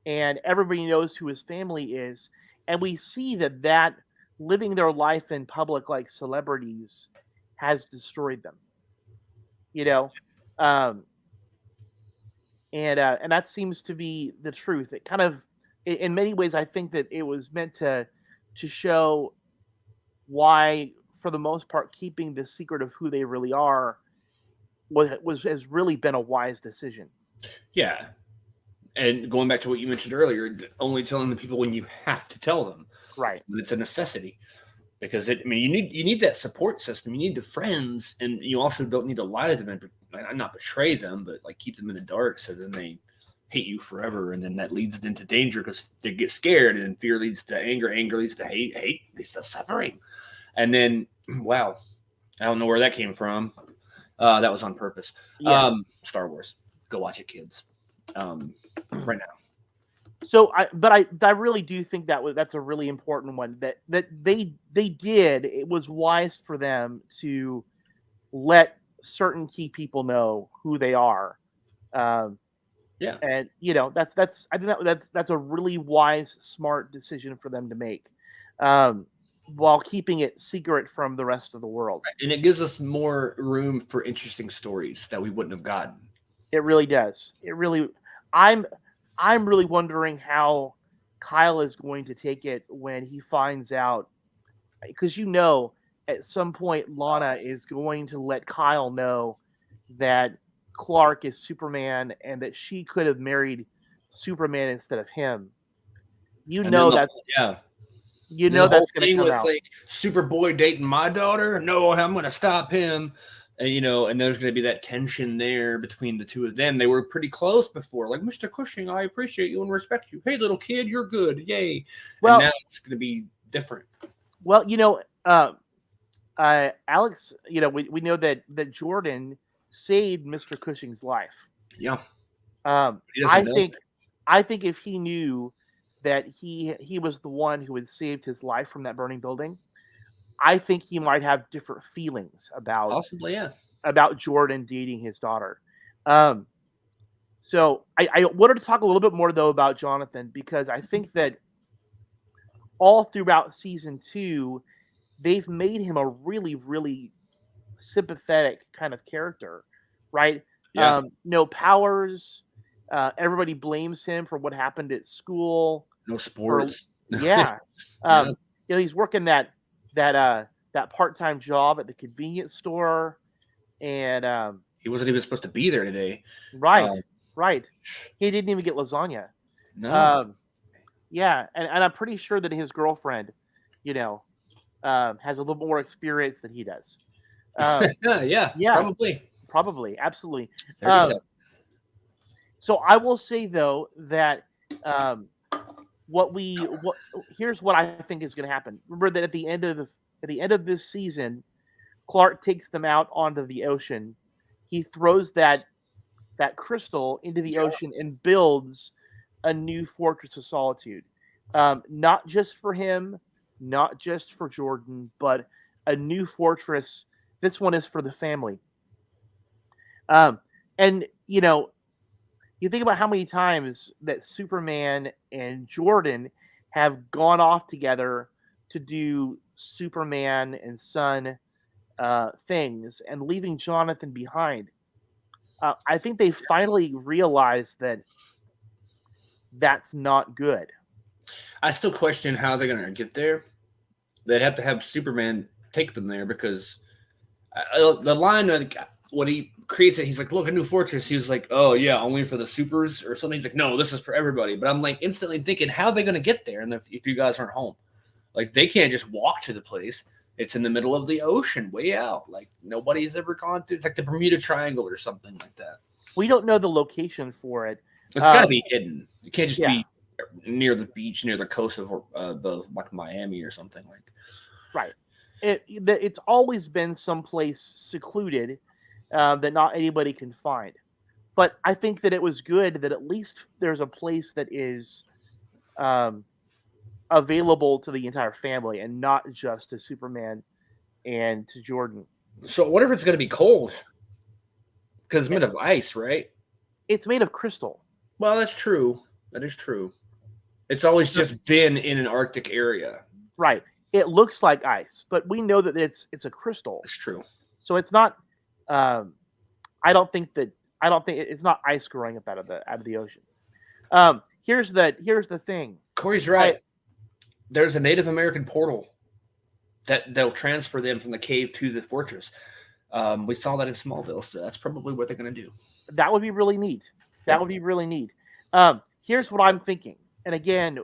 and everybody knows who his family is. And we see that living their life in public like celebrities has destroyed them. You know, um, and that seems to be the truth. It kind of, in many ways, I think that it was meant to show why, for the most part, keeping the secret of who they really are has really been a wise decision.
Yeah. And going back to what you mentioned earlier, only telling the people when you have to tell them,
Right.
when it's a necessity. Because you need that support system. You need the friends, and you also don't need to lie to them and not betray them, but like keep them in the dark so then they hate you forever, and then that leads into danger because they get scared, and then fear leads to anger, anger leads to hate leads to suffering, and then wow, I don't know where that came from. That was on purpose.
Yes.
Star Wars, go watch it, kids. Right now.
So I really do think that's a really important one that they did. It was wise for them to let certain key people know who they are. Um,
Yeah.
and that's I think that's a really wise, smart decision for them to make, um, while keeping it secret from the rest of the world.
And it gives us more room for interesting stories that we wouldn't have gotten.
It really does. It really. I'm I'm really wondering how Kyle is going to take it when he finds out, because at some point Lana is going to let Kyle know that Clark is Superman and that she could have married Superman instead of him. You
And then
know that's
yeah,
you
the
know
whole
that's going to
thing
come
with
out.
like Superboy dating my daughter. No, I'm going to stop him. And, and there's going to be that tension there between the two of them. They were pretty close before, like Mr. Cushing. I appreciate you and respect you. Hey, little kid, you're good. Yay! And now
Well,
it's going to be different.
well, Alex, we know that Jordan saved Mr. Cushing's life.
Yeah,
Um,
he doesn't
I
know.
think I think if he knew that he was the one who had saved his life from that burning building, I think he might have different feelings
Possibly, yeah.
about Jordan dating his daughter. Um, so I wanted to talk a little bit more though about Jonathan, because I think that all throughout season 2, they've made him a really, really sympathetic kind of character, right?
Yeah,
No powers. Everybody blames him for what happened at school.
no
For
sports.
Yeah,
Yeah,
he's working that part time job at the convenience store, and
he wasn't even supposed to be there today.
right,
Um,
right, he didn't even get lasagna.
no.
Um, yeah, and I'm pretty sure that his girlfriend, you know, has a little more experience than he does. Um,
Yeah,
yeah,
probably.
probably, absolutely.
37.
So I will say though that um, what here's what I think is going to happen. Remember that at the end of this season, Clark takes them out onto the ocean. He throws that crystal into the
Yeah.
ocean and builds a new fortress of solitude. Not just for him, not just for Jordan, but a new fortress. This one is for the family. Um, and You think about how many times that Superman and Jordan have gone off together to do Superman and Son things and leaving Jonathan behind. I think they finally realized that that's not good.
I still question how they're gonna get there. They'd have to have Superman take them there because the line like, when he creates it, he's like, "Look, a new fortress." He was like, "Oh yeah, only for the supers or something." He's like, "No, this is for everybody." But I'm like instantly thinking, how are they going to get there? And if you guys aren't home, like they can't just walk to the place. It's in the middle of the ocean, way out. Like nobody's ever gone through. It's like the Bermuda Triangle or something like that.
We don't know the location for it.
It's got to be hidden. It can't just
Yeah.
be near the beach, near the coast of like Miami or something like.
Right. It's always been someplace secluded that not anybody can find. But I think that it was good that at least there's a place that is available to the entire family and not just to Superman and to Jordan.
So what if it's going to be cold? Because it's made of ice, right?
It's made of crystal.
Well, that's true. That is true. It's always just been in an Arctic area.
Right. It looks like ice, but we know that it's a crystal.
That's true.
So it's not. I don't think it's not ice growing up out of the ocean. Here's the thing.
Corey's right. There's a Native American portal that they'll transfer them from the cave to the fortress. We saw that in Smallville, so that's probably what they're going to do.
That would be really neat. Would be really neat. Here's what I'm thinking. And again,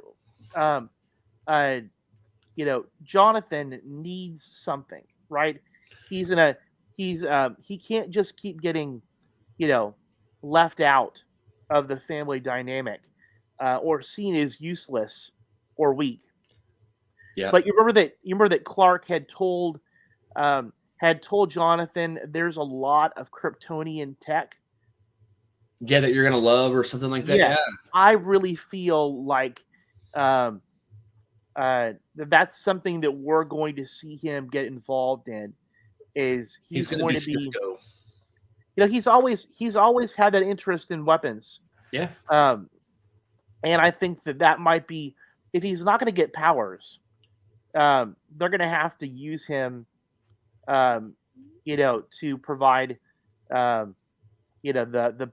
Jonathan needs something, right? He can't just keep getting, left out of the family dynamic or seen as useless or weak.
Yeah.
But you remember that Clark had told Jonathan there's a lot of Kryptonian tech.
Yeah, that you're gonna love or something like that.
Yes. Yeah, I really feel like that's something that we're going to see him get involved in. Is he's going to be
Cisco.
He's always had that interest in weapons.
Yeah.
And I think that might be, if he's not going to get powers, they're going to have to use him, to provide, the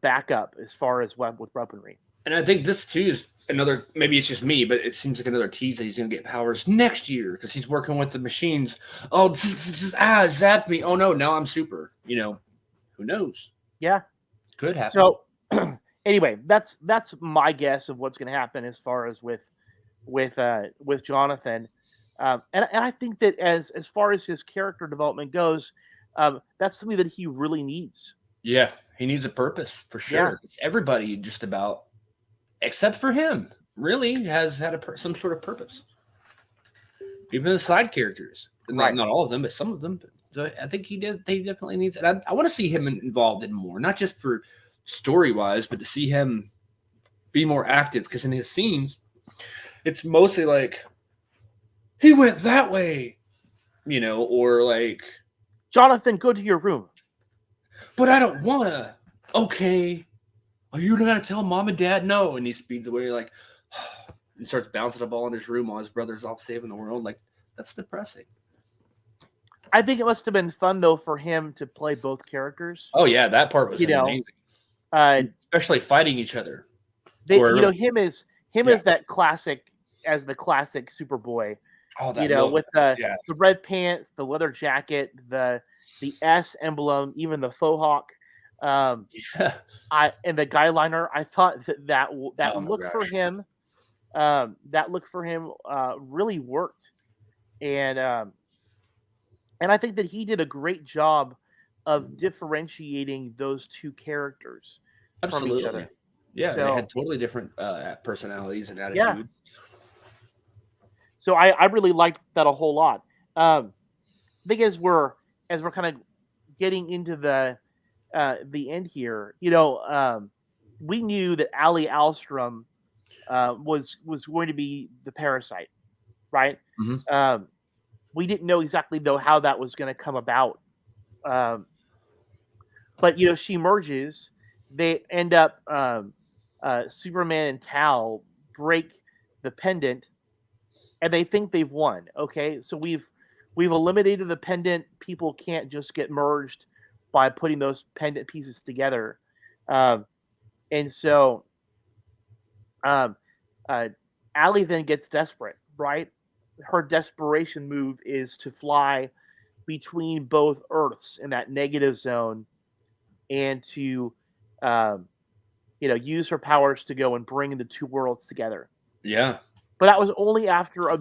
backup as far as with weaponry.
And I think this too is another, maybe it's just me, but it seems like another tease that he's going to get powers next year because he's working with the machines. Oh, zapped me. Oh no, now I'm super. Who knows?
Yeah.
Could happen.
So anyway, that's my guess of what's going to happen as far as with Jonathan. And I think that as far as his character development goes, that's something that he really needs.
Yeah, he needs a purpose for sure. Yeah. Everybody just about, except for him, really has had some sort of purpose. Even the side characters, right. Not all of them, but some of them. So I think he definitely needs it. I want to see him involved in more, not just for story-wise, but to see him be more active. Because in his scenes, it's mostly like, he went that way, or like,
Jonathan, go to your room.
But I don't want to. Okay. Are you going to tell mom and dad no? And he speeds away like, and starts bouncing a ball in his room while his brother's off saving the world. Like, that's depressing.
I think it must have been fun, though, for him to play both characters.
Oh, yeah. That part was amazing. Especially fighting each other.
Him as the classic Superboy.
Oh, that look.
With the red pants, the leather jacket, the S emblem, even the faux hawk, and the guy liner. I thought that look for him, really worked, and I think that he did a great job of differentiating those two characters from each other.
Yeah, they had totally different personalities and attitudes. Yeah.
So I really liked that a whole lot. I think as we're kind of getting into the end here, we knew that Ali Alstrom was going to be the parasite, right?
Mm-hmm.
We didn't know exactly though how that was going to come about, but she merges. They end up Superman and Tal break the pendant, and they think they've won. Okay, so we've eliminated the pendant. People can't just get merged by putting those pendant pieces together, um, and so um, uh, Allie then gets desperate. Right, her desperation move is to fly between both Earths in that negative zone, and to um, use her powers to go and bring the two worlds together.
Yeah.
But that was only after um,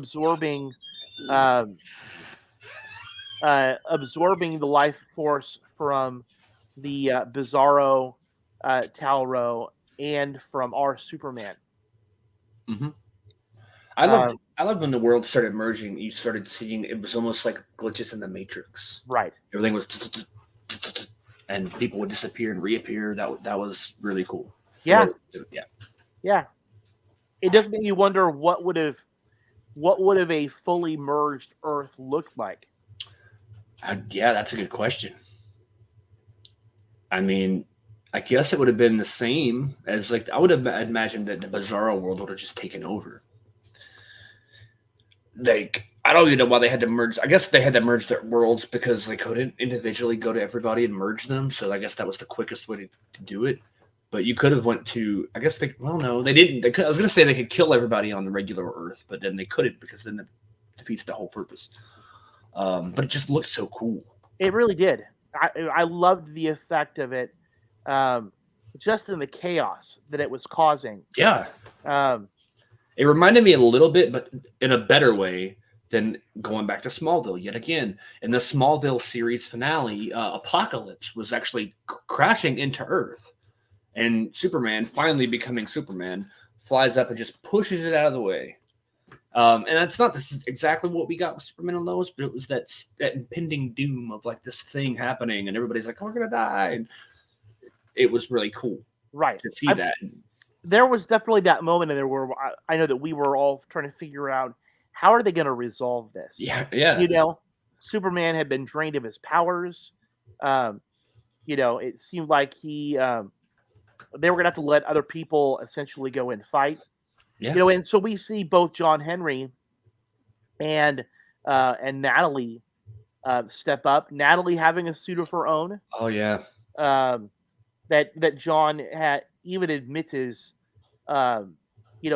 absorbing the life force from the Bizarro, Talro, and from our Superman.
Hmm.
Um,
I loved when the world started merging. You started seeing it was almost like glitches in the Matrix.
right.
Everything was, and people would disappear and reappear. That was really cool.
Yeah,
Yeah.
yeah. It does make you wonder what would have a fully merged Earth looked like.
Yeah, that's a good question. I mean, I guess it would have been the same as like I would have imagined that the Bizarro world would have just taken over. Like I don't even know why they had to merge. I guess they had to merge their worlds because they couldn't individually go to everybody and merge them. So I guess that was the quickest way to do it. But you could have went to. I guess they. Well, no, they didn't. I was gonna say they could kill everybody on the regular Earth, but then they couldn't because then it defeats the whole purpose. But it just looked so cool.
It really did. I loved the effect of it, um, just in the chaos that it was causing.
Yeah,
Um,
it reminded me a little bit, but in a better way than going back to Smallville yet again. In the Smallville series finale, Apocalypse was actually crashing into Earth, and Superman, finally becoming Superman, flies up and just pushes it out of the way. And that's not this is exactly what we got with Superman and Lois, but it was that impending doom of like this thing happening, and everybody's like, "Oh, we're gonna die," and it was really cool
right.
to see that.
There was definitely that moment in there where I know that we were all trying to figure out how are they going to resolve this.
Yeah.
Superman had been drained of his powers. Um, it seemed like they were going to have to let other people essentially go and fight.
Yeah.
And so we see both John Henry and Natalie step up. Natalie having a suit of her own.
Oh yeah.
That John had even admits is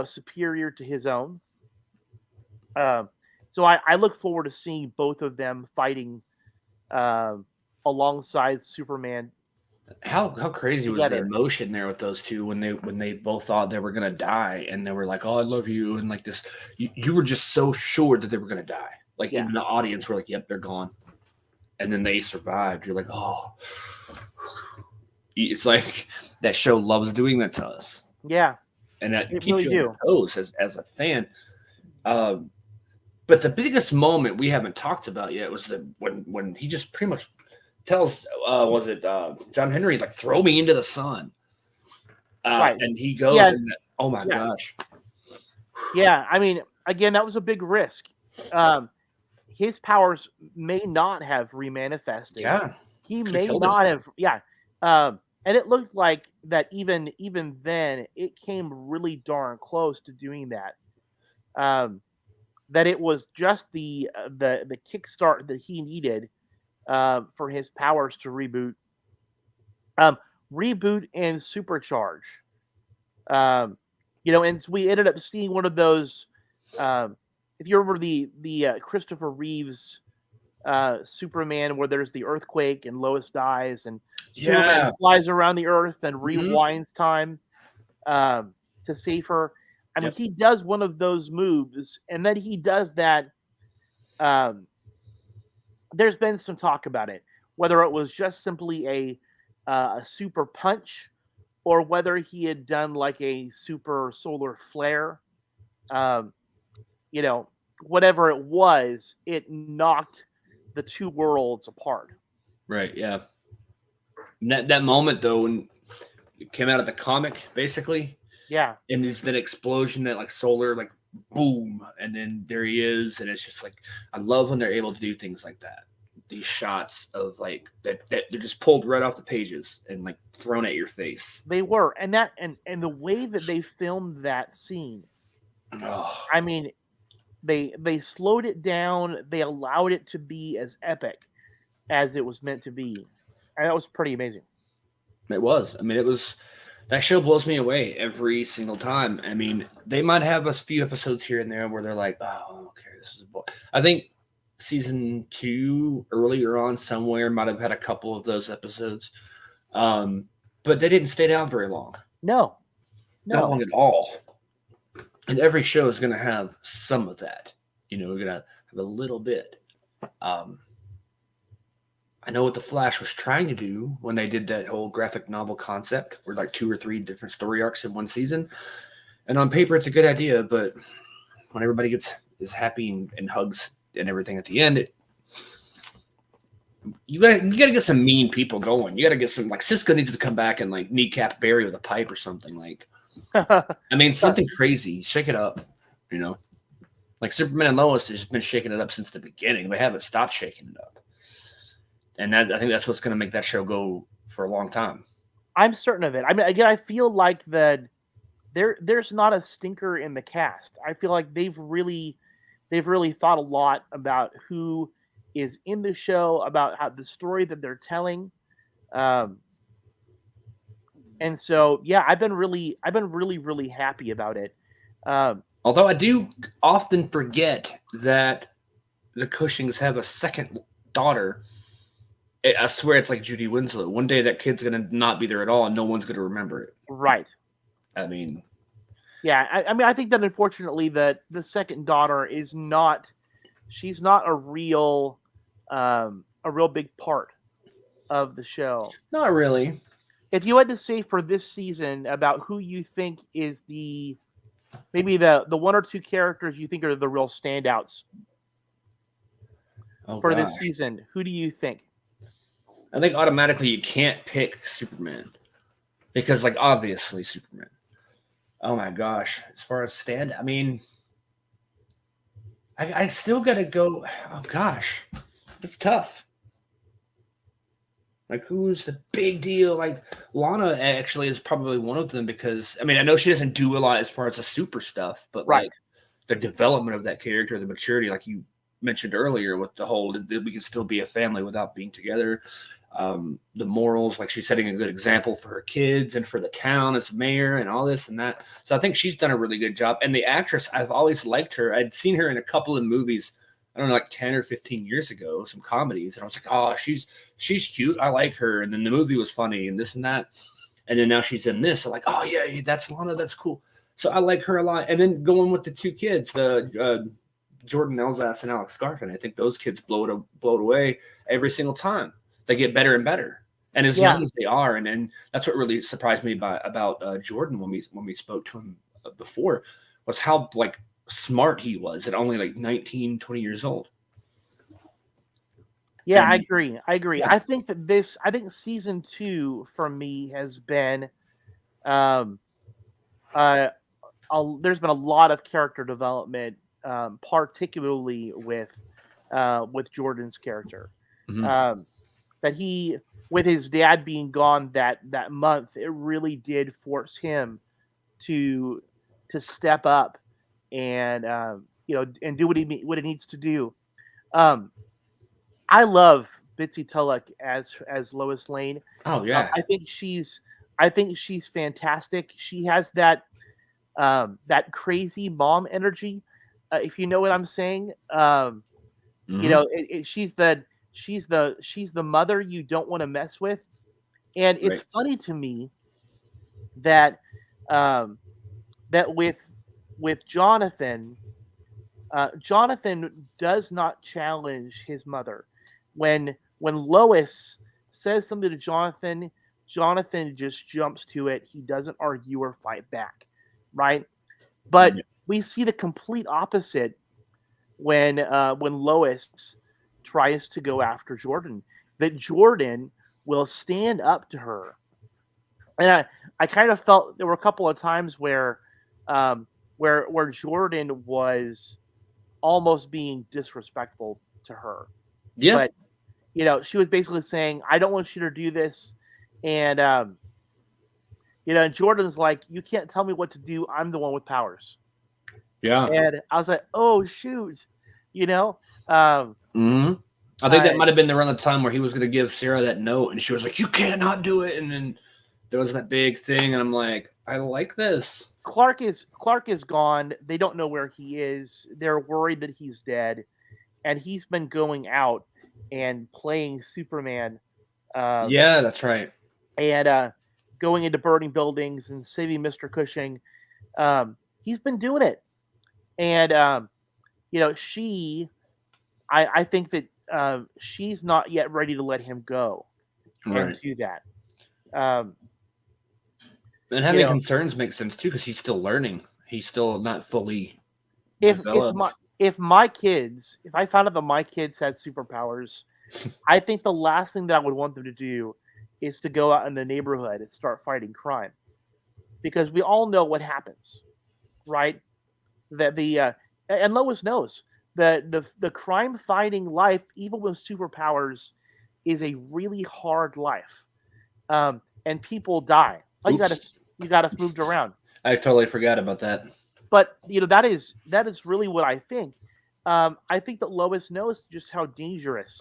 superior to his own. So I look forward to seeing both of them fighting alongside Superman.
How crazy was the
Together.
emotion there with those two when they both thought they were gonna die and they were like, "Oh, I love you," and like this, you were just so sure that they were gonna die. Like even the audience were like, "Yep, they're gone," and then they survived. You're like, "Oh." It's like that show loves doing that to us.
Yeah,
and that keeps
really
you on your toes as a fan. But the biggest moment we haven't talked about yet was when he just pretty much tells was it John Henry, like, throw me into the sun,
right.
and he goes and oh my gosh.
Yeah, I mean, again, that was a big risk. His powers may not have remanifested.
Yeah,
he may not have. Yeah, and it looked like that even then it came really darn close to doing that. That it was just the kickstart that he needed for his powers to reboot, reboot and supercharge. And we ended up seeing one of those. If you remember the Christopher Reeves Superman, where there's the earthquake and Lois dies, and Superman flies around the Earth and rewinds time to save her. I mean, he does one of those moves, and then he does that. There's been some talk about it, whether it was just simply a super punch, or whether he had done like a super solar flare. Whatever it was, it knocked the two worlds apart.
Right. Yeah. That moment though, when it came out of the comic, basically.
Yeah.
And it's that explosion, that like solar, like boom, and then there he is, and it's just like I love when they're able to do things like that. these shots of like that they're just pulled right off the pages and like thrown at your face.
They were, and the way that they filmed that scene.
Oh,
I mean, they slowed it down. They allowed it to be as epic as it was meant to be, and that was pretty amazing.
it was. I mean, it was. That show blows me away every single time. I mean, they might have a few episodes here and there where they're like, "Oh, okay, this is." I think season 2 earlier on somewhere might have had a couple of those episodes, but they didn't stay down very long.
No,
Not
no,
long at all. And every show is going to have some of that. You know, we're going to have a little bit. I know what the Flash was trying to do when they did that whole graphic novel concept, where like 2 or 3 different story arcs in one season. And on paper, it's a good idea, but when everybody is happy and hugs and everything at the end, you gotta get some mean people going. You gotta get some, like, Cisco needs to come back and like kneecap Barry with a pipe or something. Like, I mean, something crazy. Shake it up, you know. Like Superman and Lois has been shaking it up since the beginning. They haven't stopped shaking it up. And I think that's what's going to make that show go for a long time.
I'm certain of it. I mean, again, I feel like that there's not a stinker in the cast. I feel like they've really thought a lot about who is in the show, about how the story that they're telling. And so, yeah, I've been really happy about it.
Although I do often forget that the Cushings have a second daughter. I swear it's like Judy Winslow. One day that kid's going to not be there at all and no one's going to remember it.
Right.
I mean,
yeah, I mean, I think that unfortunately that the second daughter is not, she's not a real big part of the show.
Not really.
If you had to say for this season about who you think is maybe the 1 or 2 characters you think are the real standouts for this season, who do you think?
I think automatically you can't pick Superman because, like, obviously Superman. Oh my gosh! As far as stand, I mean, I still gotta go. Oh gosh, it's tough. Like, who's the big deal? Like, Lana actually is probably one of them because, I mean, I know she doesn't do a lot as far as the super stuff, but
right.
Like the development of that character, the maturity, like you mentioned earlier, with the whole that we can still be a family without being together. The morals, like she's setting a good example for her kids and for the town as mayor and all this and that. So I think she's done a really good job. And the actress, I've always liked her. I'd seen her in a couple of movies, I don't know, like 10 or 15 years ago, some comedies. And I was like, oh, she's cute. I like her. And then the movie was funny and this and that. And then now she's in this. I'm like, oh, yeah, that's Lana. That's cool. So I like her a lot. And then going with the 2 kids, the Jordan Elsass and Alex Garfin, I think those kids blow it away every single time. They get better and better, and as young as they are, and that's what really surprised me about Jordan when we spoke to him before, was how like smart he was at only like 19, 20 years old.
Yeah, I agree. Yeah. I think season 2 for me has been, there's been a lot of character development, particularly with Jordan's character.
Mm-hmm.
That he, with his dad being gone that month, it really did force him to step up and and do what he needs to do. I love Bitsie Tulloch as Lois Lane.
Oh yeah,
I think she's fantastic. She has that crazy mom energy, if you know what I'm saying.
mm-hmm.
You know, she's the mother you don't want to mess with. And it's funny to me that that with Jonathan, Jonathan does not challenge his mother. When Lois says something to Jonathan, Jonathan just jumps to it. He doesn't argue or fight back, right? But we see the complete opposite when Lois tries to go after Jordan, that Jordan will stand up to her. And I kind of felt there were a couple of times where Jordan was almost being disrespectful to her.
Yeah.
But she was basically saying, I don't want you to do this. And, and Jordan's like, you can't tell me what to do. I'm the one with powers.
Yeah.
And I was like, oh, shoot. Um,
Mm-hmm. I think that might have been around the time where he was going to give Sarah that note, and she was like, you cannot do it. And then there was that big thing, and I'm like, I like this.
Clark is gone. They don't know where he is. They're worried that he's dead, and he's been going out and playing Superman.
Yeah, that's right.
And going into burning buildings and saving Mr. Cushing. He's been doing it, and I think that she's not yet ready to let him go and do that.
And having concerns makes sense too, because he's still learning. He's still not fully developed.
If I found out that my kids had superpowers, I think the last thing that I would want them to do is to go out in the neighborhood and start fighting crime, because we all know what happens, right? That and Lois knows that the crime fighting life, even with superpowers, is a really hard life, and people die. Oh, you got us moved around.
I totally forgot about that.
But that is really what I think. I think that Lois knows just how dangerous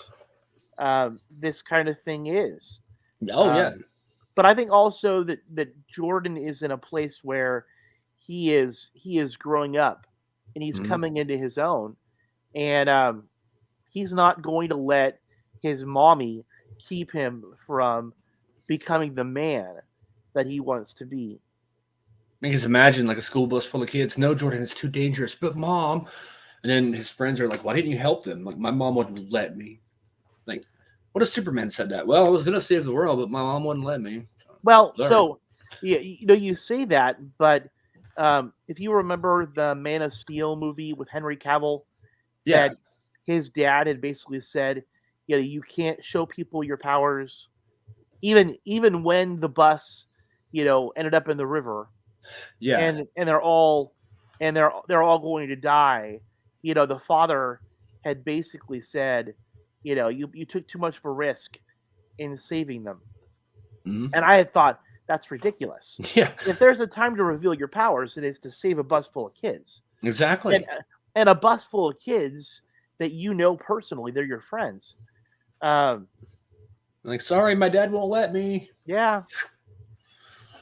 this kind of thing is.
Oh yeah.
But I think also that Jordan is in a place where he is growing up, and he's coming into his own, and he's not going to let his mommy keep him from becoming the man that he wants to be.
I can just imagine like a school bus full of kids. No, Jordan, it's too dangerous. But mom, and then his friends are like, "Why didn't you help them?" Like, my mom wouldn't let me. Like, what if Superman said that? Well, I was gonna save the world, but my mom wouldn't let me.
Well, so you say that, but if you remember the Man of Steel movie with Henry Cavill, that his dad had basically said, you can't show people your powers, even when the bus, ended up in the river, and they're all going to die. The father had basically said, you took too much of a risk in saving them. And I had thought, that's ridiculous.
Yeah.
If there's a time to reveal your powers, it is to save a bus full of kids.
Exactly.
And a bus full of kids that personally, they're your friends.
Like, sorry, my dad won't let me.
Yeah.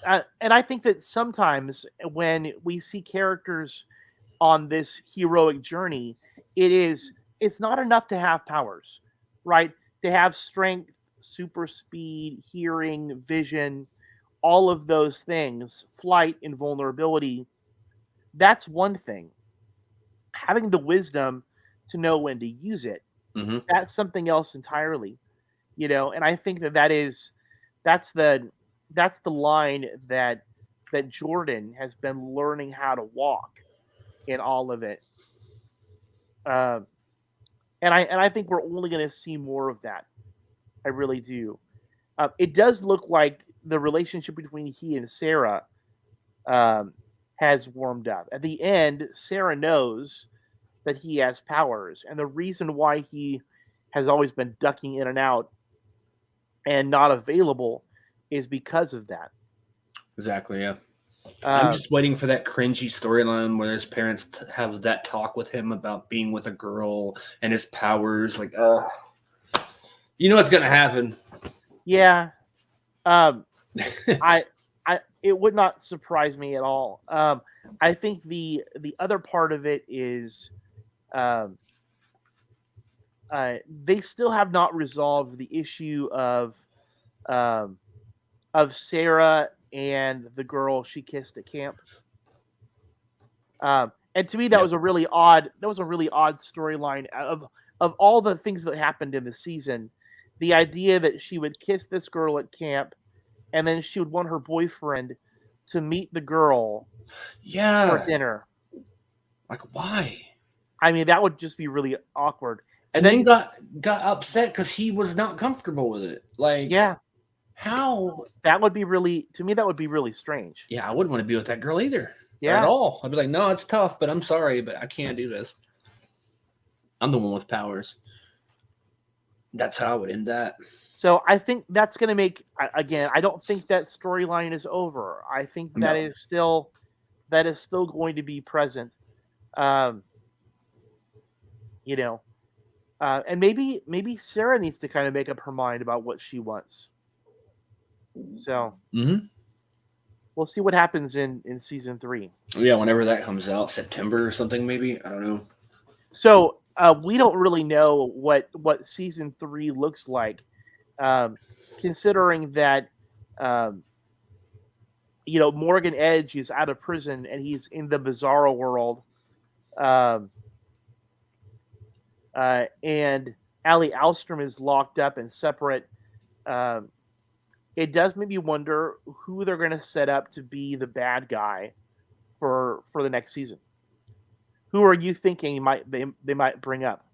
And I think that sometimes when we see characters on this heroic journey, it's not enough to have powers, right? To have strength, super speed, hearing, vision, all of those things, flight, invulnerability, that's one thing. Having the wisdom to know when to use it, that's something else entirely. And I think that's the line that Jordan has been learning how to walk in all of it. And I think we're only going to see more of that. I really do. It does look like the relationship between he and Sarah has warmed up. At the end, Sarah knows that he has powers, and the reason why he has always been ducking in and out and not available is because of that.
Exactly, yeah. I'm just waiting for that cringy storyline where his parents have that talk with him about being with a girl and his powers. Like, it's gonna happen.
Yeah. It would not surprise me at all. I think the other part of it is they still have not resolved the issue of Sarah and the girl she kissed at camp. And to me, that was a really odd storyline of all the things that happened in the season. The idea that she would kiss this girl at camp, and then she would want her boyfriend to meet the girl for dinner.
Like, why?
I mean, that would just be really awkward.
And then got upset because he was not comfortable with it. Like,
yeah.
How?
That would be really strange.
Yeah, I wouldn't want to be with that girl either.
Yeah.
At all. I'd be like, no, it's tough, but I'm sorry, but I can't do this. I'm the one with powers. That's how I would end that.
So I think that's going to make, again, I don't think that storyline is over. I think that
No.
is still going to be present. Um, you know, and maybe Sarah needs to kind of make up her mind about what she wants. So
Mm-hmm.
we'll see what happens in season 3.
Yeah, whenever that comes out, September or something, maybe. I don't know.
So we don't really know what season 3 looks like, considering that um, Morgan Edge is out of prison and he's in the Bizarro world, um, and Ali Alstrom is locked up and separate. Um, it does make me wonder who they're going to set up to be the bad guy for the next season. Who are you thinking they might bring up?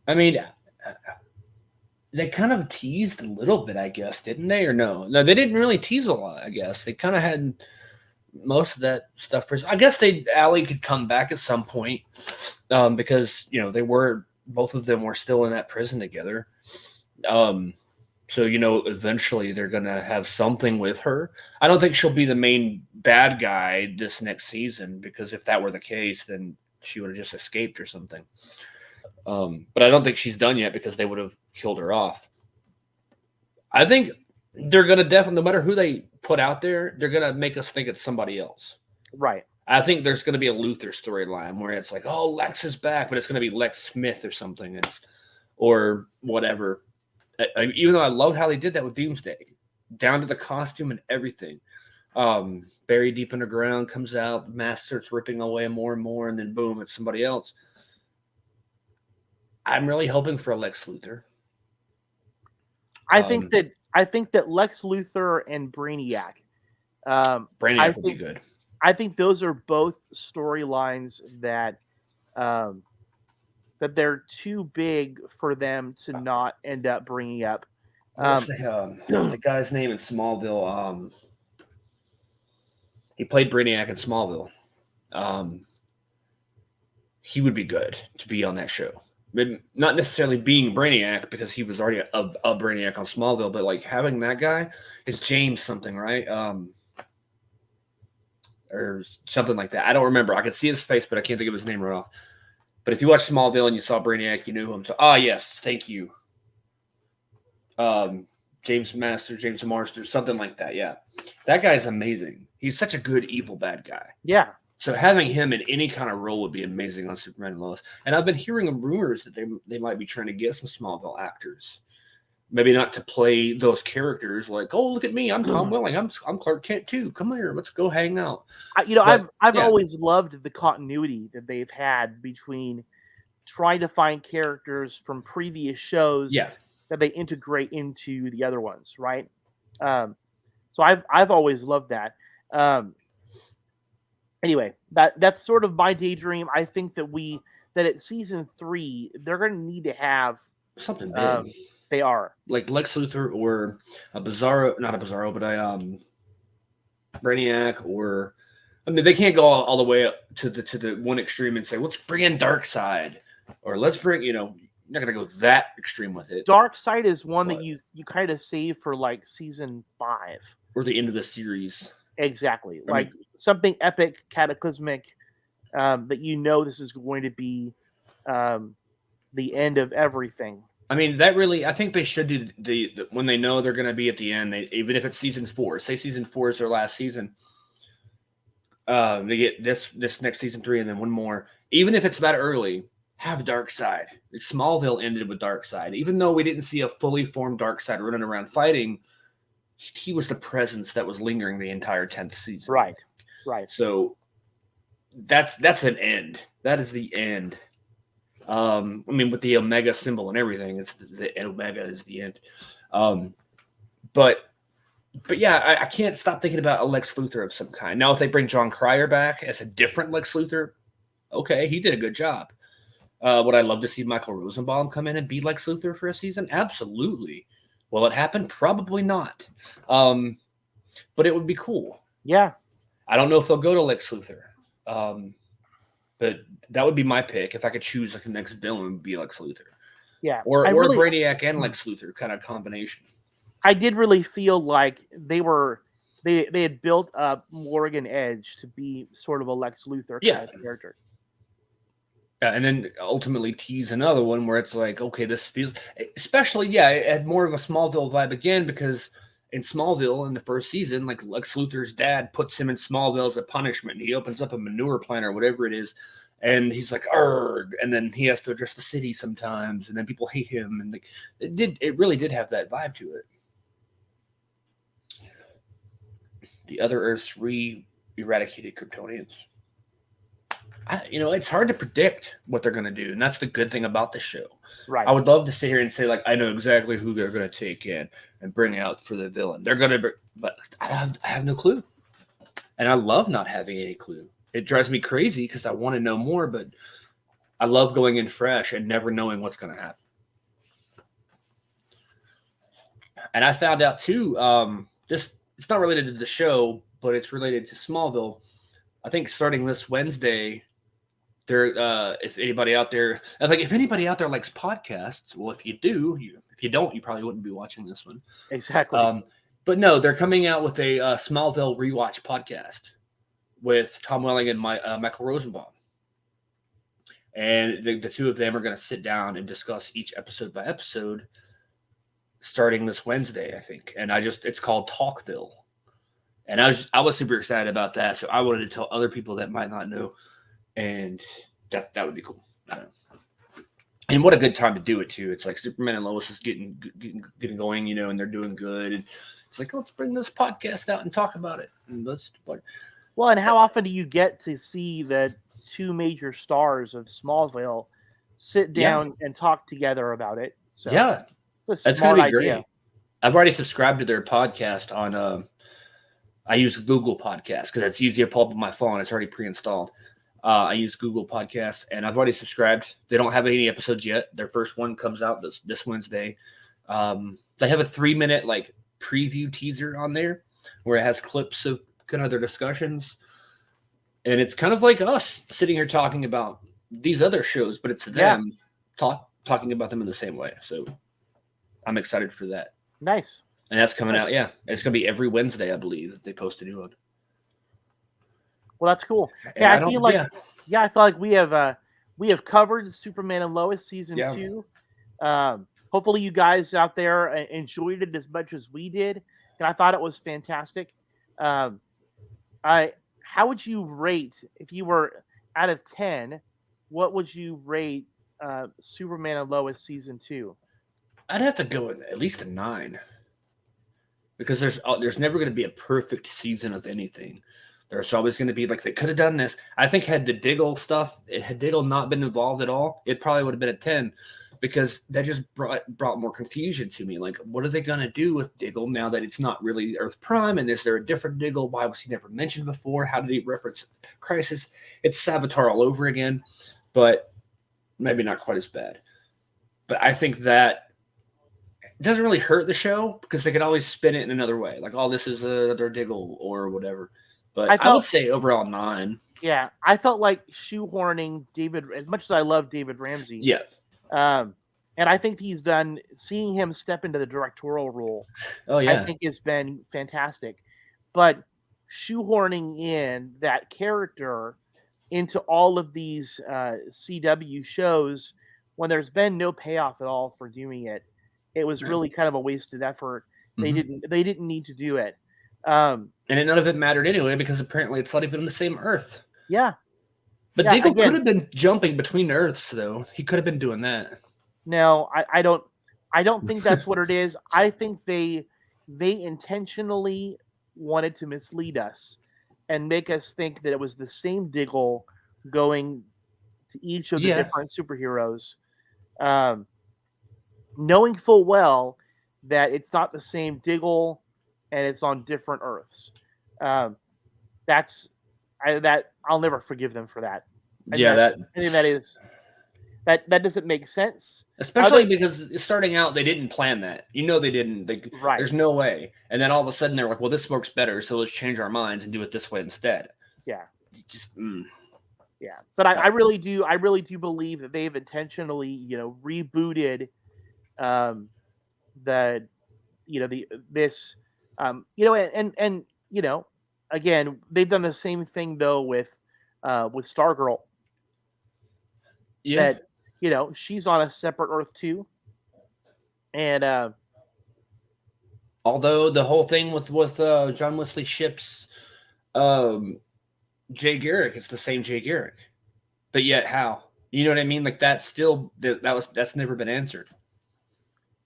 I mean, they kind of teased a little bit, I guess, didn't they? Or no? No, they didn't really tease a lot, I guess. They kind of had most of that stuff for. I guess Allie could come back at some point, because they were, both of them were still in that prison together. So eventually they're gonna have something with her. I don't think she'll be the main bad guy this next season, because if that were the case, then she would have just escaped or something. But I don't think she's done yet, because they would have killed her off. I think they're gonna definitely, no matter who they put out there, they're gonna make us think it's somebody else.
Right.
I think there's gonna be a Luther storyline where it's like, oh, Lex is back, but it's gonna be Lex Smith or something, or whatever. Even though I love how they did that with Doomsday, down to the costume and everything. Buried deep underground, comes out, the mask starts ripping away more and more, and then boom, it's somebody else. I'm really hoping for a Lex Luthor.
I think that Lex Luthor and Brainiac.
Brainiac would be good.
I think those are both storylines that they're too big for them to not end up bringing up.
What's the guy's name in Smallville? He played Brainiac in Smallville. He would be good to be on that show. Not necessarily being Brainiac, because he was already a Brainiac on Smallville, but like having that guy is James something, right? Or something like that. I don't remember. I could see his face, but I can't think of his name right off. But if you watched Smallville and you saw Brainiac, you knew him. So, yes, thank you. James Marsters, something like that. Yeah, that guy's amazing. He's such a good evil bad guy.
Yeah.
So having him in any kind of role would be amazing on Superman and Lois. And I've been hearing rumors that they might be trying to get some Smallville actors. Maybe not to play those characters, like, oh, look at me, I'm Tom Welling, I'm Clark Kent too. Come here, let's go hang out.
I've always loved the continuity that they've had between trying to find characters from previous shows that they integrate into the other ones, right? So I've always loved that. Anyway, that's sort of my daydream. I think that at season 3 they're going to need to have
something big.
They are
like Lex Luthor or a Bizarro, not a Bizarro, but a Brainiac, or they can't go all the way up to the one extreme and say, let's bring in Darkseid, or let's bring, you're not gonna go that extreme with it.
Darkseid is one that you kind of save for like season 5
or the end of the series.
Exactly, something epic, cataclysmic, that this is going to be the end of everything.
I mean, I think they should do the when they know they're going to be at the end, even if it's season 4, say season 4 is their last season, they get this next season 3 and then one more. Even if it's that early, have Darkseid. Smallville ended with Darkseid. Even though we didn't see a fully formed Darkseid running around fighting, he was the presence that was lingering the entire 10th season.
Right.
So that's an end. That is the end. With the Omega symbol and everything, it's the Omega is the end. But yeah, I can't stop thinking about a Lex Luthor of some kind. Now, if they bring John Cryer back as a different Lex Luthor, okay, he did a good job. Would I love to see Michael Rosenbaum come in and be Lex Luthor for a season? Absolutely. Will it happen? Probably not. But it would be cool.
Yeah.
I don't know if they'll go to Lex Luthor. But that would be my pick. If I could choose like the next villain, would be Lex Luthor.
Yeah,
or
I really,
Brainiac and Lex Luthor kind of combination.
I did really feel like they had built up Morgan Edge to be sort of a Lex Luthor kind of character.
Yeah, and then ultimately tease another one where it's like, okay, this feels, especially, it had more of a Smallville vibe again, because in Smallville in the first season, like Lex Luthor's dad puts him in Smallville as a punishment. He opens up a manure plant or whatever it is, and he's like, "Arg!" And then he has to address the city sometimes, and then people hate him, and like, it really did have that vibe to it. The other Earths eradicated Kryptonians. It's hard to predict what they're going to do, and that's the good thing about this show.
Right.
I would love to sit here and say, like, I know exactly who they're going to take in and bring out for the villain. They're going to, but I have no clue, and I love not having any clue. It drives me crazy because I want to know more, but I love going in fresh and never knowing what's going to happen. And I found out too. This it's not related to the show, but it's related to Smallville. I think starting this Wednesday. If anybody out there likes podcasts, well, if you do, if you don't, you probably wouldn't be watching this one.
Exactly.
But no, they're coming out with a Smallville rewatch podcast with Tom Welling and Michael Rosenbaum, and the two of them are going to sit down and discuss each episode by episode, starting this Wednesday, I think. And it's called Talkville, and I was super excited about that, so I wanted to tell other people that might not know. And that would be cool. And what a good time to do it too. It's like Superman and Lois is getting going, and they're doing good. And it's like, let's bring this podcast out and talk about it. And
and how often do you get to see the two major stars of Smallville sit down and talk together about it? So it's a smart idea. Great.
I've already subscribed to their podcast on. I use Google Podcasts because it's easy to pull up on my phone. It's already pre-installed. I use Google Podcasts, and I've already subscribed. They don't have any episodes yet. Their first one comes out this Wednesday. They have a 3-minute like preview teaser on there where it has clips of kind of their discussions, and it's kind of like us sitting here talking about these other shows, but it's them talking about them in the same way. So I'm excited for that.
Nice.
And that's coming out. Yeah, it's going to be every Wednesday, I believe, that they post a new one.
Well, that's cool. Yeah, I feel like we have covered Superman and Lois season 2. Hopefully, you guys out there enjoyed it as much as we did, and I thought it was fantastic. How would you rate, if you were out of 10? What would you rate Superman and Lois season 2?
I'd have to go with at least a 9, because there's never going to be a perfect season of anything. There's always going to be like, they could have done this. I think had Diggle not been involved at all, it probably would have been a 10, because that just brought more confusion to me. Like, what are they going to do with Diggle now that it's not really Earth Prime? And is there a different Diggle? Why was he never mentioned before? How did he reference Crisis? It's Savitar all over again, but maybe not quite as bad. But I think that it doesn't really hurt the show, because they could always spin it in another way. Like, oh, this is another Diggle or whatever. But I would say overall 9.
Yeah, I felt like shoehorning David, as much as I love David Ramsey.
Yeah.
And I think seeing him step into the directorial role,
I
think has been fantastic. But shoehorning in that character into all of these CW shows, when there's been no payoff at all for doing it, it was really kind of a wasted effort.
Mm-hmm.
They didn't need to do it.
And none of it mattered anyway, because apparently it's not even on the same Earth.
Yeah.
But Diggle could have been jumping between Earths, though. He could have been doing that.
No, I don't think that's what it is. I think they intentionally wanted to mislead us and make us think that it was the same Diggle going to each of the different superheroes, knowing full well that it's not the same Diggle and it's on different Earths. I'll never forgive them for that. I think that doesn't make sense.
Especially because starting out, they didn't plan that. They didn't. There's no way. And then all of a sudden, they're like, well, this works better, so let's change our minds and do it this way instead.
Yeah. Yeah, but I really do. I really do believe that they've intentionally, rebooted um, the, the this, and again, they've done the same thing though with Stargirl.
Yeah.
That she's on a separate Earth too, and
Although the whole thing with John Wesley Shipp's um, Jay Garrick, it's the same Jay Garrick, but yet how? You know what I mean? Like that's never been answered.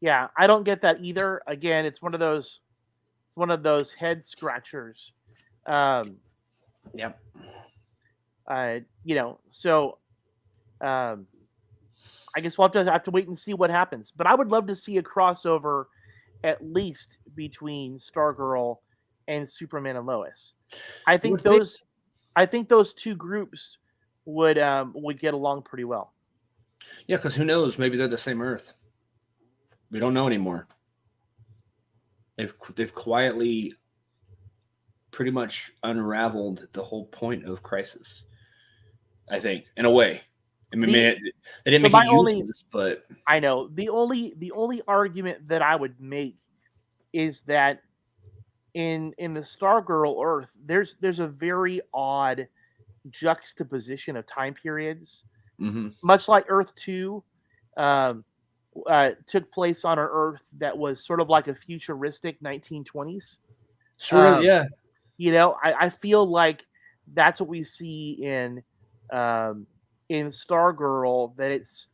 yeah, I don't get that either. Again, it's one of those head scratchers. Um,
Yep.
so I guess we'll have to wait and see what happens. But I would love to see a crossover, at least between Stargirl and Superman and Lois. I think those two groups would get along pretty well.
Yeah, because who knows? Maybe they're the same Earth. We don't know anymore. They've quietly pretty much unraveled the whole point of Crisis. I think, in a way. I mean, they didn't make it useless, but
I know the only argument that I would make is that in the Stargirl Earth, there's a very odd juxtaposition of time periods, much like Earth 2 took place on an Earth that was sort of like a futuristic 1920s.
Sort of, yeah.
I feel like that's what we see in Stargirl, that it's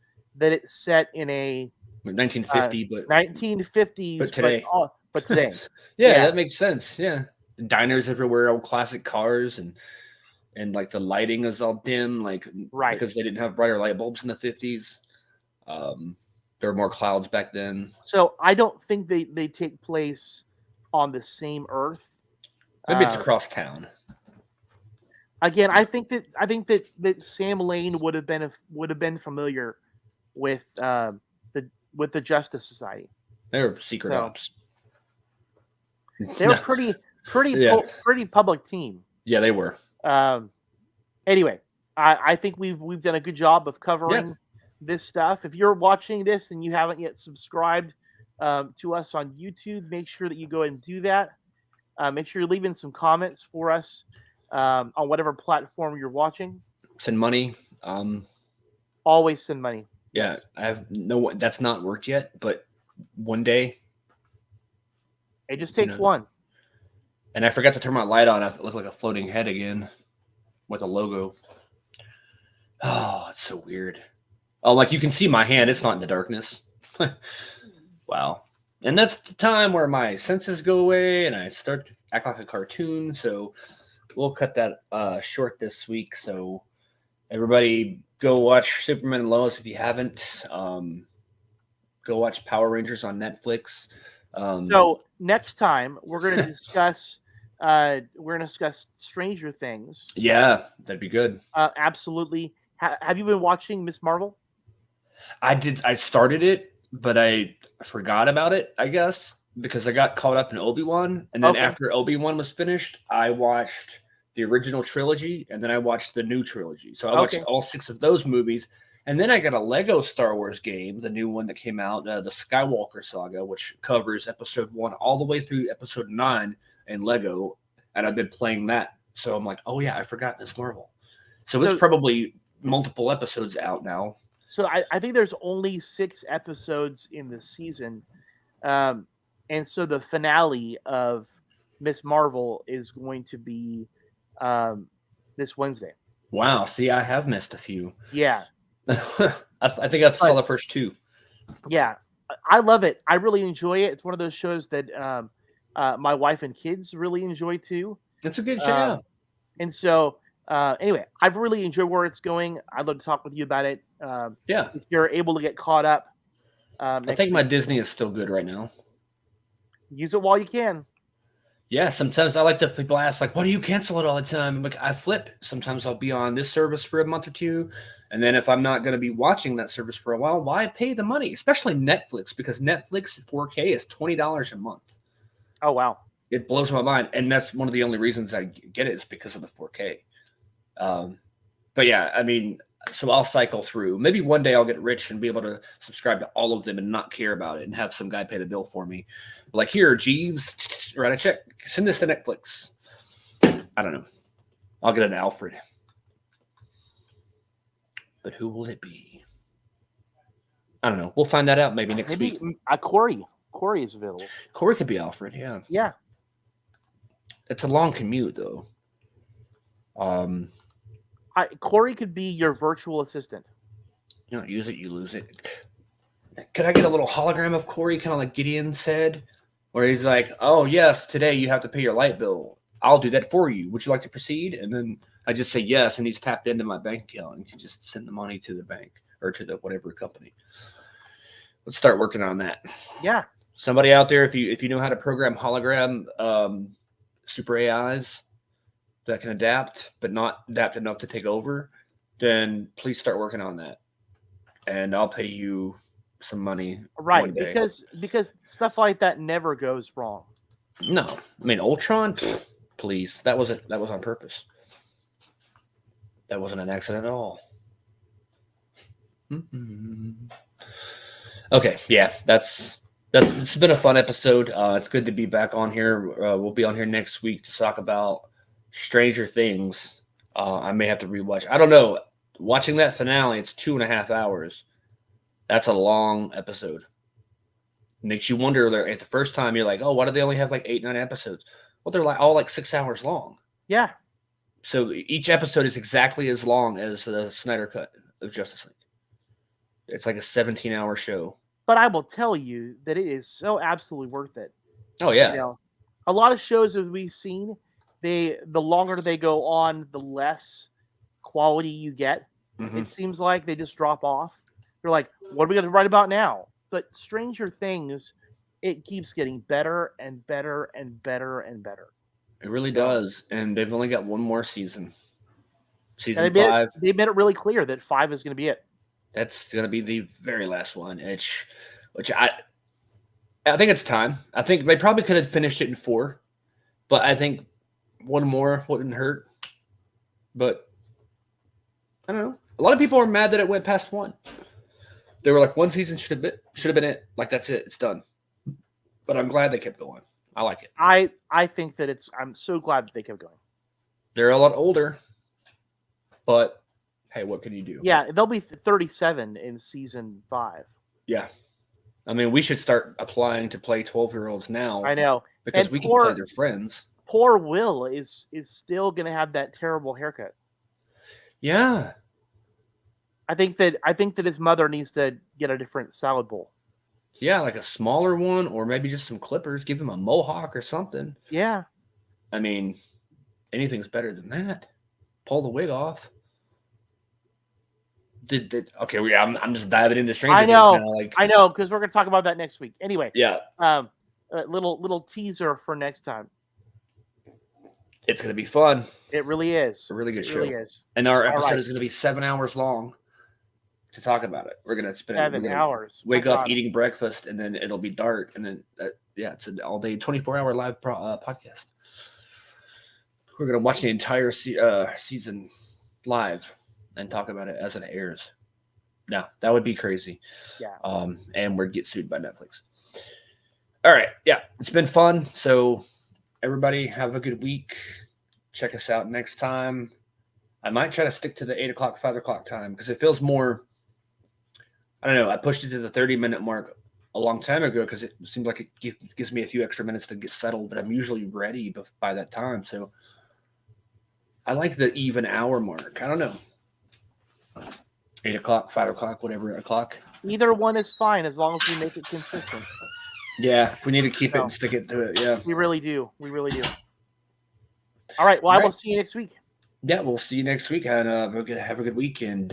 set in a
1950, but
1950s,
but today.
But today.
Yeah, that makes sense. Yeah, diners everywhere, old classic cars, and like the lighting is all dim, like because they didn't have brighter light bulbs in the 50s. There were more clouds back then.
So I don't think they take place on the same Earth.
Maybe it's across town.
Again, I think that Sam Lane would have been familiar with the Justice Society.
They were secret ops.
They were pretty public team.
Yeah, they were.
Anyway, I think we've done a good job of covering this stuff. If you're watching this and you haven't yet subscribed to us on YouTube, make sure that you go ahead and do that. Make sure you're leaving some comments for us on whatever platform you're watching.
Send money.
Always send money.
Yeah, yes. I have that's not worked yet, but one day.
It just takes one.
And I forgot to turn my light on. I look like a floating head again with a logo. Oh, it's so weird. Oh, like you can see my hand. It's not in the darkness. Wow. And that's the time where my senses go away and I start to act like a cartoon. So we'll cut that short this week. So everybody go watch Superman and Lois if you haven't. Go watch Power Rangers on Netflix.
So next time we're going to discuss Stranger Things.
Yeah, that'd be good.
Absolutely. Have you been watching Ms. Marvel?
I did. I started it, but I forgot about it, I guess, because I got caught up in Obi-Wan. And then after Obi-Wan was finished, I watched the original trilogy and then I watched the new trilogy. So I watched all 6 of those movies. And then I got a Lego Star Wars game, the new one that came out, the Skywalker Saga, which covers episode 1 all the way through episode 9 in Lego. And I've been playing that. So I'm like, oh, yeah, I forgot Ms. Marvel. So it's probably multiple episodes out now.
So I think there's only 6 episodes in the season. And so the finale of Ms. Marvel is going to be this Wednesday.
Wow. See, I have missed a few.
Yeah.
I think I saw the first 2.
Yeah, I love it. I really enjoy it. It's one of those shows that my wife and kids really enjoy too.
It's a good show.
And so, anyway, I've really enjoyed where it's going. I'd love to talk with you about it. If you're able to get caught up.
I think my Disney is still good right now.
Use it while you can.
Yeah, sometimes I like to blast, like, why do you cancel it all the time? Like, I flip. Sometimes I'll be on this service for a month or 2. And then if I'm not going to be watching that service for a while, why pay the money? Especially Netflix, because Netflix 4K is $20 a month.
Oh, wow.
It blows my mind. And that's one of the only reasons I get it is because of the 4K. But yeah, I mean, so I'll cycle through. Maybe one day I'll get rich and be able to subscribe to all of them and not care about it and have some guy pay the bill for me. Like, here, Jeeves, write a check. Send this to Netflix. I don't know. I'll get an Alfred. But who will it be? I don't know. We'll find that out maybe next week.
Corey. Corey is available.
Corey could be Alfred, yeah.
Yeah.
It's a long commute, though.
Corey could be your virtual assistant.
You don't use it, you lose it. Could I get a little hologram of Corey, kind of like Gideon said? Where he's like, oh, yes, today you have to pay your light bill. I'll do that for you. Would you like to proceed? And then I just say yes, and he's tapped into my bank account and can just send the money to the bank or to the whatever company. Let's start working on that.
Yeah.
Somebody out there, if you know how to program hologram super AIs that can adapt, but not adapt enough to take over, then please start working on that. And I'll pay you some money.
Right,
one day.
because stuff like that never goes wrong.
No. I mean, Ultron, please. That was on purpose. That wasn't an accident at all. Okay, yeah, it's been a fun episode. It's good to be back on here. We'll be on here next week to talk about Stranger Things. I may have to rewatch. I don't know. Watching that finale, it's 2.5 hours. That's a long episode. Makes you wonder. At the first time, you're like, oh, why do they only have like 8-9 episodes? Well, they're all like 6 hours long.
Yeah.
So each episode is exactly as long as the Snyder Cut of Justice League. It's like a 17-hour show.
But I will tell you that it is so absolutely worth it.
Oh, yeah.
You know, a lot of shows that we've seen, the longer they go on, the less quality you get.
Mm-hmm.
It seems like they just drop off. They're like, what are we going to write about now? But Stranger Things, it keeps getting better and better and better and better.
It really does. And they've only got one more season. Season 5.
They made it really clear that 5 is going to be it.
That's going to be the very last one, which I think it's time. I think they probably could have finished it in 4, but I think one more wouldn't hurt. But I don't know. A lot of people are mad that it went past 1. They were like, 1 season should have been it. Like, that's it. It's done. But I'm glad they kept going. I like it.
I think that I'm so glad that they kept going.
They're a lot older, but hey, what can you do?
Yeah, they'll be 37 in season 5.
Yeah. I mean, we should start applying to play 12-year-olds now.
I know.
Because we can play their friends.
Poor Will is still going to have that terrible haircut.
Yeah.
I think that his mother needs to get a different salad bowl.
Yeah, like a smaller one, or maybe just some clippers. Give him a mohawk or something.
Yeah.
I mean, anything's better than that. Pull the wig off. Okay, I'm just diving into Stranger Things now.
I know, because we're going to talk about that next week. Anyway.
Yeah.
A little teaser for next time.
It's going to be fun.
It really is.
A really good show.
Really is.
And our episode is going to be 7 hours long to talk about it. We're going to spend
7 hours.
Wake up, eating breakfast, and then it'll be dark. And then, it's an all-day, 24-hour live podcast. We're going to watch the entire season live and talk about it as it airs. No, that would be crazy.
Yeah.
And we'd get sued by Netflix. All right. Yeah, it's been fun. So everybody have a good week. Check us out next time. I might try to stick to the 8 o'clock, 5 o'clock time because it feels more, I don't know. I pushed it to the 30-minute mark a long time ago because it seems like it gives me a few extra minutes to get settled, but I'm usually ready by that time. So I like the even hour mark. I don't know. 8 o'clock, 5 o'clock, whatever o'clock.
Either one is fine as long as we make it consistent.
Yeah, we need to keep it and stick it to it. Yeah,
we really do. We really do. All right. Well, I will see you next week.
Yeah, we'll see you next week. And have a good week. And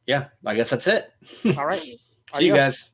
yeah, I guess that's it.
All right.
See you guys.